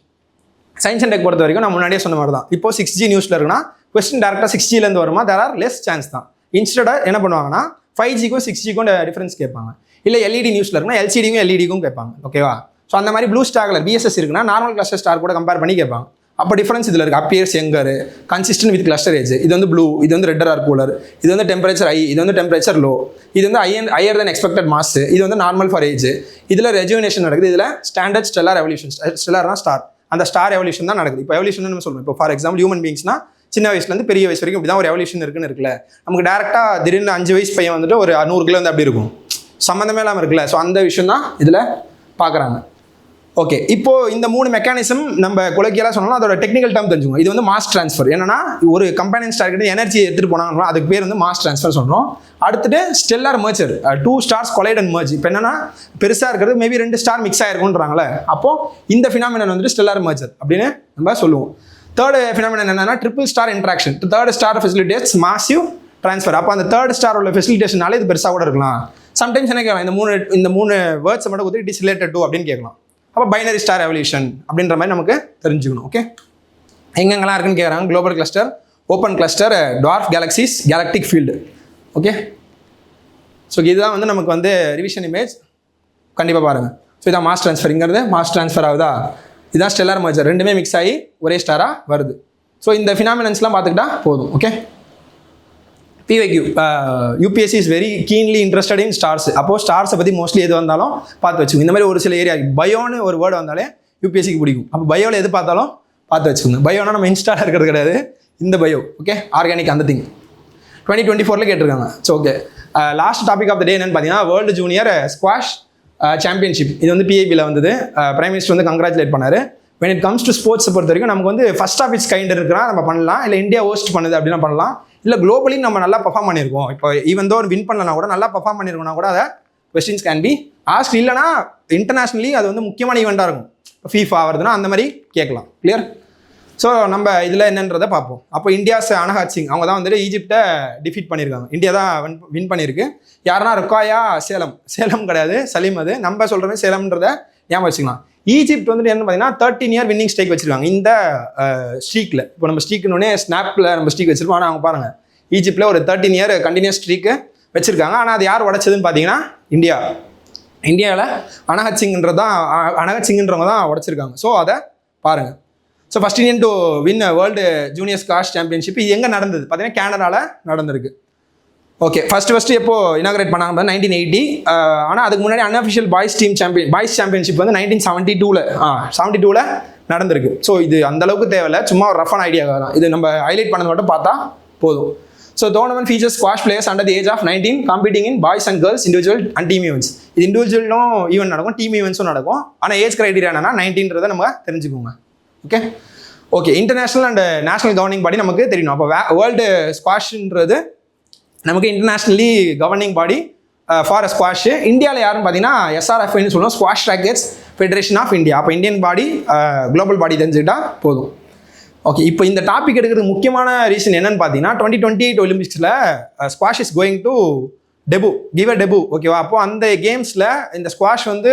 சயின்ஸ் அண்ட் டெக் பொறுத்த வரைக்கும் நான் முன்னாடியே சொன்ன மாதிரி தான். இப்போ 6G நியூஸில் இருக்குன்னா கொஸ்டின் டேரெக்டாக 6Gலேருந்து வருமா, தேர் ஆர் லெஸ் சான்ஸ் தான். இன்ஸ்டடாக என்ன பண்ணுவாங்கன்னா 5Gக்கும் 6Gக்கும் டிஃபரன்ஸ் கேட்பாங்க. இல்லை எல்இடி நியூஸில் இருக்குன்னா எல்சிடிக்கும் எல்இடிக்கும் கேட்பாங்க. ஓகேவா, ஸோ அந்த மாதிரி ப்ளூ ஸ்டாரில் பிஎஸ்எஸ் இருக்குன்னா நார்மல் கிளஸ்டர் ஸ்டார் கூட கம்பேர் பண்ணி கேட்பாங்க. அப்போ டிஃபரன்ஸ் இதில் இருக்குது. Appears younger, consistent with cluster age. இது வந்து ப்ளூ, இது வந்து ரெட்டர் ஆர் கூலர், இது வந்து டெம்பரேச்சர் ஹை, இது வந்து டெம்பரேச்சர் லோ, இது வந்து ஹையர் தென் எக்ஸ்பெக்டட் மாஸ், இது வந்து நார்மல் ஃபார் ஏஜ். இதில் ரெஜுவினேஷன் நடக்குது, இதில் ஸ்டாண்டர்ட் ஸ்டெல்லார் எவல்யூஷன். ஸ்டெல்லார்னா ஸ்டார், அந்த ஸ்டார் எவல்யூஷன் தான் நடக்குது. இப்போ எவல்யூஷன் நம்ம சொல்லுவோம். இப்போ ஃபார் எக்ஸாம்பிள் ஹியூமன் பீங்ஸ்னா சின்ன வயசுலேருந்து பெரிய வயசு வரைக்கும் இப்படி தான் ஒரு எவல்யூஷன் இருக்குன்னு இருக்குல்ல. நமக்கு டேரெக்டாக திடீர்னு 5 வயசு பையன் வந்துட்டு ஒரு 100 கிலோ வந்து அப்படி இருக்கும், சம்மந்தமே இல்லாமல் இருக்குல்ல. ஸோ அந்த விஷயம் தான் இதில் பார்க்குறாங்க. ஓகே, இப்போ இந்த 3 மெக்கானிசம் நம்ம கொலக்கியலாக சொன்னாலும் அதோட டெக்னிக்கல் டேர்ம் தெரிஞ்சுக்கணும். இது வந்து மாஸ் ட்ரான்ஸ்ஃபர். என்னன்னா ஒரு கம்பேனியன் ஸ்டார் கிட்ட எனர்ஜி எடுத்துகிட்டு போனாங்கன்னா அதுக்கு பேர் வந்து மாஸ் ட்ரான்ஸ்ஃபர் சொல்கிறோம். அடுத்துட்டு stellar merger, 2 stars collide and merge. இப்போ என்னன்னா பெருசாக இருக்கிறது மேபி 2 ஸ்டார் மிக்ஸ் ஆயிருக்குன்றாங்களே, அப்போ இந்த ஃபினாமினன் வந்துட்டு ஸ்டெல்லார் மர்ஜர் அப்படின்னு நம்ம சொல்லுவோம். தேர்ட் ஃபினாமினன் என்னன்னா triple star interaction. Third star facilitates massive transfer. அப்போ அந்த தேர்ட் ஸ்டார் உள்ள ஃபெசிலிட்டேஷனால இது பெருசாக கூட இருக்கலாம். சம்டைம்ஸ் என்ன கேட்கலாம், இந்த மூணு வேர்ட்ஸை மட்டும் கொடுத்து இட் இஸ் ரிலேட்டட் டு அப்படின்னு கேட்கலாம். அப்போ பைனரி ஸ்டார் எவல்யூஷன் அப்படின்ற மாதிரி நமக்கு தெரிஞ்சுக்கணும். ஓகே, எங்கெங்கெல்லாம் இருக்குன்னு கேட்குறாங்க. Global cluster, open cluster, dwarf galaxies, galactic field. Okay, so இதுதான் வந்து நமக்கு வந்து ரிவிஷன் இமேஜ். கண்டிப்பாக பாருங்கள். ஸோ இதான் மாஸ் ட்ரான்ஸ்ஃபருங்கிறது. மாஸ் ட்ரான்ஸ்ஃபர் ஆகுதா, இதுதான் ஸ்டெல்லார் மர்ஜர். ரெண்டுமே மிக்ஸ் ஆகி ஒரே ஸ்டாராக வருது. ஸோ இந்த ஃபினாமினன்ஸ்லாம் பார்த்துக்கிட்டா போதும். Okay, PYQ, UPSC is very keenly interested in stars. அப்போது ஸ்டார்ஸை பற்றி மோஸ்ட்லி எது வந்தாலும் பார்த்து வச்சுக்கோங்க. இந்த மாதிரி ஒரு சில ஏரியா பயோன்னு ஒரு வேர்டு வந்தாலே UPSCக்கு பிடிக்கும். அப்போ பயோவில் எது பார்த்தாலும் பார்த்து வச்சுக்கோங்க. பயோனா நம்ம இன்ஸ்டாலாக இருக்கிறது கிடையாது, இந்த பயோ. ஓகே, ஆர்கானிக் அந்த திங் 2024 கேட்டிருக்காங்க. So okay, last topic of the day என்னன்னு பார்த்தீங்கன்னா வேர்ல்டு ஜூனியர் ஸ்குவாஷ் சாம்பியன்ஷிப். இது வந்து PIBயில் வந்தது. பிரைம் மினிஸ்டர் வந்து கங்க்ராச்சுலேட் பண்ணார். when it comes to ஸ்போர்ட்ஸை பொறுத்த வரைக்கும் நமக்கு வந்து ஃபர்ஸ்ட் ஆஃப் இட்ஸ் கைண்ட் இருக்கிறா நம்ம பண்ணலாம், இல்லை இந்தியா ஹோஸ்ட் பண்ணுது அப்படின்னா பண்ணலாம், இல்லை குளோபலி நம்ம நல்லா பர்ஃபார்ம் பண்ணியிருக்கோம். இப்போ ஈவன் தோ வின் பண்ணலனா கூட நல்லா பர்ஃபார்ம் பண்ணியிருக்கோம்னா கூட அதை கொஸ்டின்ஸ் கேன் பி ஆஸ்க். இல்லைனா இன்டர்நேஷ்னலி அது வந்து முக்கியமான ஈவெண்ட்டாக இருக்கும். இப்போ FIFA வருதுன்னா அந்த மாதிரி கேட்கலாம். கிளியர்? ஸோ நம்ம இதில் என்னன்றதை பார்ப்போம். அப்போ இந்தியாஸ் அனஹத் சிங் அவங்க தான் வந்துட்டு ஈஜிப்டை டிஃபீட் பண்ணியிருக்காங்க. இந்தியா தான் வின் பண்ணியிருக்கு. யாருன்னா ருக்காயா சேலம் கிடையாது, சலீம். அது நம்ம சொல்கிறோமே சேலம்ன்றதை ஞாபகம் வச்சுக்கலாம். ஈஜிப்ட் வந்துட்டு என்ன பார்த்தீங்கன்னா 13 இயர் வின்னிங் ஸ்ட்ரைக் வச்சிருக்காங்க இந்த ஸ்ட்ரீக்கில். இப்போ நம்ம ஸ்ட்ரீக்குன்னே ஸ்னாப்பில் நம்ம ஸ்ட்ரீக் வச்சிருப்போம். ஆனால் அவங்க பாருங்கள் ஈஜிப்டில் ஒரு 13 இயர் கண்டினியூஸ் ஸ்ட்ரீக்கு வச்சிருக்காங்க. ஆனால் அது யார் உடைச்சதுன்னு பார்த்தீங்கன்னா இந்தியாவில் அனஹத் சிங்ன்றவங்க தான் உடைச்சிருக்காங்க. ஸோ அதை பாருங்கள். So first Indian to win world junior squash championship. இது எங்கே நடந்தது பார்த்தீங்கன்னா கனடாவில் நடந்திருக்கு. ஓகே, ஃபர்ஸ்ட் எப்போ இனாகிரேட் பண்ணாங்க 1980. ஆனால் அதுக்கு முன்னாடி அன்அஃபிஷியல் பாய்ஸ் சாம்பியன்ஷிப் வந்து 1972 நடந்திருக்கு. ஸோ இது அந்தளவுக்கு தேவையில்லை, சும்மா ஒரு ரஃபான ஐடியா தான். இது நம்ம ஹைலைட் பண்ணது மட்டும் பார்த்தா போதும். So tournament features squash players under the age of 19 competing in boys and girls individual and team events. இது இண்டிவிஜுவலும் ஈவெண்ட் நடக்கும், டீம் ஈவெண்ட்ஸும் நடக்கும். ஆனால் ஏஜ் கிரைட்டீரியா என்னன்னா 19 நம்ம தெரிஞ்சுக்கோங்க. Okay international and national governing body நமக்கு தெரியணும். அப்போ வேர்ல்டு ஸ்குவாஷ்ன்றது நமக்கு internationally governing body for squash. இந்தியாவில் யாருன்னு பார்த்தீங்கன்னா SRFன்னு சொல்லுவோம், squash rackets federation of India. அப்போ இந்தியன் பாடி குளோபல் பாடி தெரிஞ்சுக்கிட்டா போதும். ஓகே இப்போ இந்த டாபிக் எடுக்கிறதுக்கு முக்கியமான ரீசன் என்னன்னு பார்த்தீங்கன்னா 2028 ஒலிம்பிக்ஸில் squash is going to give a debut. ஓகேவா? அப்போ அந்த கேம்ஸில் இந்த ஸ்குவாஷ் வந்து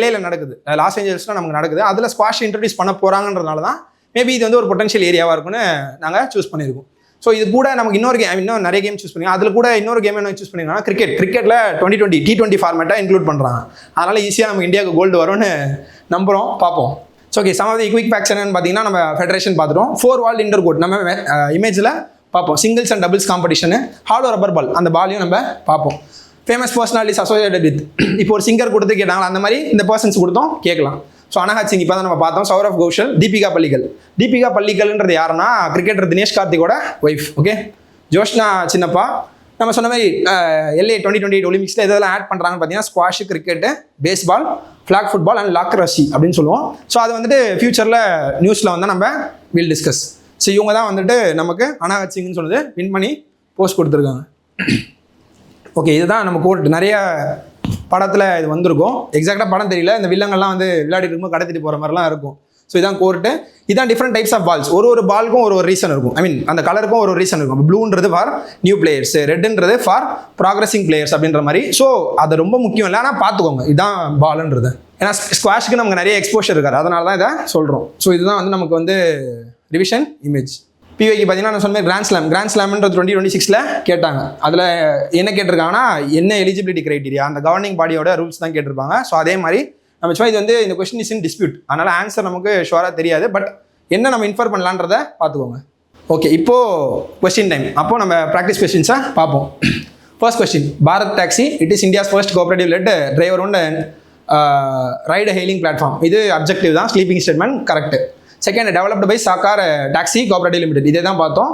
LAல நடக்குது, லாஸ் ஏஞ்சல்ஸில் நமக்கு நடக்குது. அதில் ஸ்குவாஷ் இன்ட்ரடியூஸ் பண்ண போகிறாங்கன்றதுனால தான் மேபி இது வந்து ஒரு பொட்டன்ஷியல் ஏரியாவாக இருக்குன்னு நாங்கள் சூஸ் பண்ணியிருக்கோம். ஸோ இது கூட நமக்கு இன்னும் நிறைய கேம் சூஸ் பண்ணி அதில் கூட இன்னொரு கேம் என்ன சூஸ் பண்ணிங்கன்னா கிரிக்கெட்டில் 2020 T20 ஃபார்மேட்டாக இன்க்ளூட் பண்ணுறாங்க. அதனால் ஈஸியாக நம்ம இந்தியாவுக்கு கோல்டு வரும்னு நம்புகிறோம், பார்ப்போம். So okay some of the quick facts என்னன்னு பார்த்தீங்கன்னா நம்ம ஃபெடரேஷன் பார்த்துட்டோம். 4 வால் இன்டர் கோர்ட் நம்ம இமேஜில் பார்ப்போம். Singles and doubles competition, hollow rubber ball அந்த பாலையும் நம்ம பார்ப்போம். ஃபேமஸ் பர்சனாலிட்டிஸ் அசோசியேட்டட் வித், இப்போ ஒரு சிங்கர் கொடுத்து கேட்டாங்களா அந்த மாதிரி இந்த பர்சன்ஸ் கொடுத்தோம் கேட்கலாம். ஸோ அனஹத் சிங் இப்போ தான் நம்ம பார்த்தோம். சௌரவ் கோஷல், தீபிகா பள்ளிக்கல்ன்றது யாருன்னா கிரிக்கெட்டர் தினேஷ் கார்த்திகோட ஒய்ஃப். ஓகே ஜோஷ்னா சின்னப்பா. நம்ம சொன்ன மாதிரி LA 2028 ஒலிம்பிக்ஸில் இதெல்லாம் ஆட் பண்ணுறாங்கன்னு பார்த்தீங்கன்னா squash, cricket, baseball, flag football and lacrosse அப்படின்னு சொல்லுவோம். ஸோ அது வந்துட்டு ஃபியூச்சரில் நியூஸில் வந்து நம்ம வில் டிஸ்கஸ். ஸோ இவங்க தான் வந்துட்டு நமக்கு அனஹத் சிங்னு சொன்னது வின் பண்ணி போஸ்ட் கொடுத்துருக்காங்க. ஓகே இதுதான் நம்ம கோர்ட். நிறைய படத்தில் இது வந்திருக்கும், எக்ஸாக்டாக படம் தெரியல. இந்த வில்லங்கள்லாம் வந்து விளையாடிட்டு இருக்கும்போது கடத்திட்டு போகிற மாதிரிலாம் இருக்கும். ஸோ இதான் கோர்ட்டு. இதான் டிஃப்ரெண்ட் டைப்ஸ் ஆஃப் பால்ஸ். ஒரு பால்க்கும் ஒரு ரீசன் இருக்கும். ஐ மீன் அந்த கலருக்கும் ஒரு ரீசன் இருக்கும். ப்ளூன்றது ஃபார் நியூ பிளேயர்ஸ், ரெட்ன்றது ஃபார் ப்ராக்ரஸிங் பிளேயர்ஸ் அப்படின்ற மாதிரி. ஸோ அது ரொம்ப முக்கியம் இல்லை, ஆனால் பார்த்துக்கோங்க இதுதான் பால்ன்றது. ஏன்னா ஸ்குவாஷ்க்கு நமக்கு நிறைய எக்ஸ்போஷர் இருக்காது, அதனால தான் இதை சொல்கிறோம். ஸோ இதுதான் வந்து நமக்கு வந்து ரிவிஷன் இமேஜ். PYQ பார்த்தீங்கன்னா நான் சொன்ன கிராண்ட் ஸ்லாம்ன்றது 2026 கேட்டாங்க. அதில் என்ன கேட்டிருக்காங்கன்னா என்ன எலிஜிபிலிட்டி கிரைட்டீரியா, அந்த கவர்னிங் பாடியோட ரூல்ஸ் தான் கேட்டிருப்பாங்க. ஸோ அதே மாதிரி நம்ம சும்மா இது வந்து இந்த கொஸ்டின் இஸ் இன் டிஸ்பியூட், அதனால் ஆன்சர் நமக்கு ஷுவராக தெரியாது. பட் என்ன நம்ம இன்ஃபர் பண்ணலான்றத பார்த்துக்கோங்க. ஓகே இப்போது கொஸ்டின் டைம். அப்போது நம்ம ப்ராக்டிஸ் கொஸ்டின்ஸை பார்ப்போம். First question, Bharat taxi it is India's first cooperative led driver own ride hailing platform. இது அப்ஜெக்டிவ் தான், ஸ்லீப்பிங் statement correct. Second, developed by Sahakar taxi cooperative limited, இதே தான் பார்த்தோம்.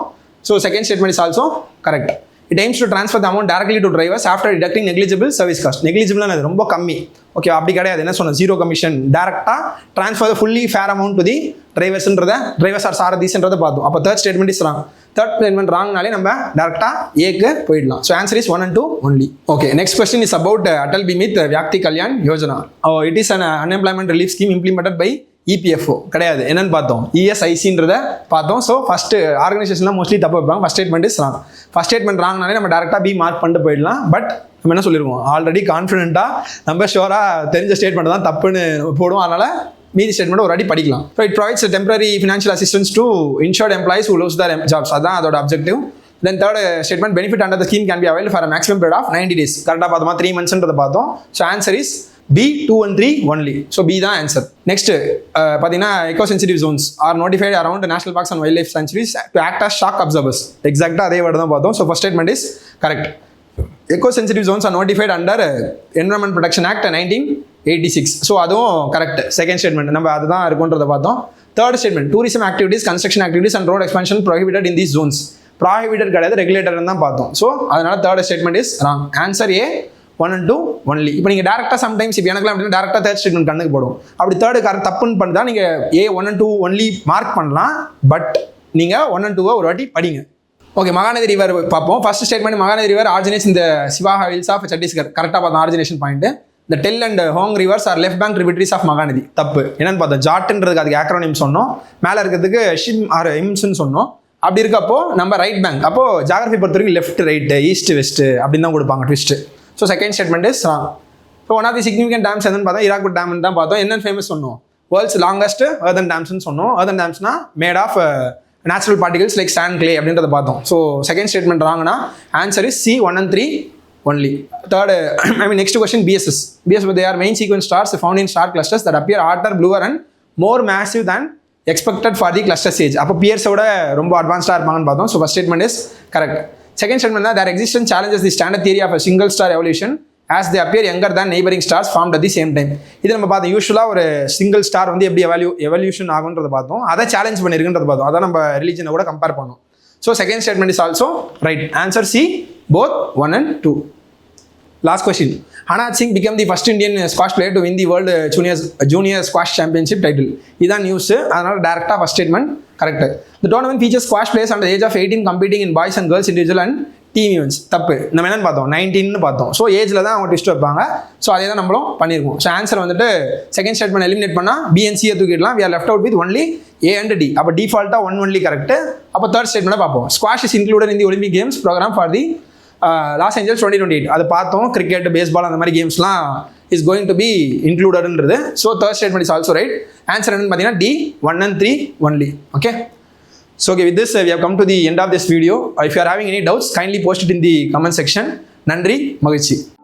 So second statement is also correct. It aims to transfer the amount directly to drivers after deducting negligible service cost. நெக்லிஜிபிள்னா அது ரொம்ப கம்மி. ஓகே அப்படி கிடையாது, என்ன சொன்ன ஜீரோ கமிஷன், டேரெக்டாக transfer fully fair amount to the drivers or சாரதிஸ்ன்றதை பார்த்தோம். அப்போ third statement is wrong. Third statement ராங்னாலே நம்ம டேரெக்டாக ஏக்கு போயிடலாம். So answer is 1 and 2 only. Okay next question is about Atal Bimit Vyakti Kalyan Yojana. It is an unemployment relief scheme implemented by EPFO கிடையாது, என்னன்னு பார்த்தோம் ESICன்றதை பார்த்தோம். ஸோ ஃபஸ்ட்டு ஆர்கனைசேஷன்லாம் மோஸ்ட்லி தப்பு வைப்பாங்க. First statement is wrong. First statement ராங்னாலே நம்ம டேரெக்டாக பி மார்க் பண்ணிட்டு போயிடலாம். பட் நம்ம என்ன சொல்லிடுவோம், ஆல்ரெடி கான்ஃபிடென்ட்டாக நம்ம ஷோராக தெரிஞ்ச ஸ்டேட்மெண்ட் தான் தப்புன்னு போடுவோம். அதனால் மீதி ஸ்டேட்மெண்ட் ஒரு அடி படிக்கலாம். So it provides temporary financial assistance to insured employees who lose their jobs. அதான் அதோட objective. Then third statement, benefit under the scheme can be avail for maximum period of 90 days. கரெக்டாக பார்த்தோமா, 3 monthsன்றதை பார்த்தோம். So answer is B 2 and 3 only. So B தான் answer. Next பார்த்தீங்கன்னா eco sensitive zones are notified around national parks and wildlife sanctuaries to act as shock absorbers. எக்ஸாக்டாக அதே word தான் பார்த்தோம். So first statement is correct. Eco sensitive zones are notified under environment protection act 1986. So அதுவும் correct. Second statement நம்ம அதுதான் இருக்குன்றதை பார்த்தோம். Third statement, tourism activities, construction activities and road expansion prohibited in these zones. Prohibited கிடையாது, regulated தான் பார்த்தோம். So அதனால third statement is wrong. Answer A 1 and 2 only. இப்போ நீங்கள் டேரெக்டாக சம்டைம்ஸ் இப்போ எனக்குலாம் அப்படின்னா டேரெக்டாக தேர்ட் ஸ்டேட்மெண்ட் கண்ணுக்கு போடும். அப்படி தேர்டு கரெக்ட் தப்புன்னு பண்ணி தான் நீங்கள் A 1 and 2 only மார்க் பண்ணலாம். பட் நீங்கள் 1 and 2 ஒரு வாட்டி படிங்க. ஓகே மகாநதி ரிவர் பார்ப்போம். First statement, Mahanadi river originates இந்த சிவாஹா ஹில்ஸ் ஆஃப் சத்தீஸ்கர். கரெக்டாக பார்த்தோம் ஆரிஜினேஷன் பாயிண்ட். இந்த Tel and Ong rivers are left bank tributaries of Mahanadi. தப்பு. என்னன்னு பார்த்தோம், ஜாட்டுன்றதுக்கு அதுக்கு ஆக்ரோனிம் சொன்னோம், மேலே இருக்கிறதுக்கு ஷிம் ஆர் இம்ஸ்ன்னு சொன்னோம். அப்படி இருக்கப்போ நம்ம ரைட் பேங்க். அப்போது ஜாகிரபி பொறுத்த வரைக்கும் லெஃப்ட் ரைட்டு ஈஸ்ட் வெஸ்ட்டு அப்படின்னு தான் கொடுப்பாங்க twist. So second statement is wrong. இப்போ ஒன் ஆஃப் தி சிக்னிஃபிகன்ட் டேம்ஸ் என்னன்னு பார்த்தோம், இராக்குட் டேம்னு தான் பார்த்தோம். என்னென்ன ஃபேமஸ் சொன்னோம், வேர்ல்ட்ஸ் லாங்கஸ்ட் earthen டேம்ஸ்னு சொன்னோம். earthen டேம்ஸ்னா made of natural particles like sand clay அப்படின்றத பார்த்தோம். ஸோ செகண்ட் ஸ்டேட்மெண்ட் ராங்னா answer is C 1 and 3 only. Third, next question, BSS. They are main sequence stars found in star clusters that appear hotter, bluer and more massive than expected for the cluster stage. அப்போ பியர்ஸோட ரொம்ப அட்வான்ஸ்டாக இருப்பாங்கன்னு பார்த்தோம். So first statement is correct. Second statement தான், their existence challenges the standard theory of a single star evolution as they appear younger than neighboring stars formed at the same time. இது நம்ம பார்த்தோம். யூஸ்வலாக ஒரு சிங்கிள் ஸ்டார் வந்து எப்படி evolution ஆகுன்றதை பார்த்தோம். அதை சேலஞ்ச் பண்ணியிருக்குன்றதை பார்த்தோம். அதை நம்ம ரிலீஜனை கூட கம்பேர் பண்ணோம். So second statement is also right. Answer C, both 1 and 2. Last question. Hanad Singh became the first Indian squash player to win the World Junior Squash Championship title. This is news. Another direct first statement. Correct. The tournament features squash players under the age of 18 competing in boys and girls individual and team events. தப்பு. நம்ம என்னன்னு பார்த்தோம் 19 பார்த்தோம். So ஏஜில் தான் அவங்க twist வைப்பாங்க. So அதே தான் நம்மளும் பண்ணியிருக்கோம். ஸோ ஆன்சர் வந்துட்டு செகண்ட் ஸ்டேட்மெண்ட் எலிமினேட் பண்ணால் பிஎன்சியை தூக்கிடலாம். we are left out with only A and D. அப்போ டிஃபால்ட்டாக 1 only கரெக்ட். அப்போ தேர்ட் ஸ்டேட்மெண்ட்டை பார்ப்போம். Squash is included in the Olympic games program for the Los Angeles 2028. அது பார்த்தோம். கிரிக்கெட், பேஸ்பால் அந்த மாதிரி கேம்ஸ்லாம் இஸ் கோயிங் டு பி இன்க்ளூடட்ன்றது. So third statement is also right. Answer என்னன்னு பார்த்தீங்கன்னா D, 1 and 3 only. Okay. So okay, with this we have come to the end of this video. If you are having any doubts, kindly post it in the comment section. Nandri, Magichi.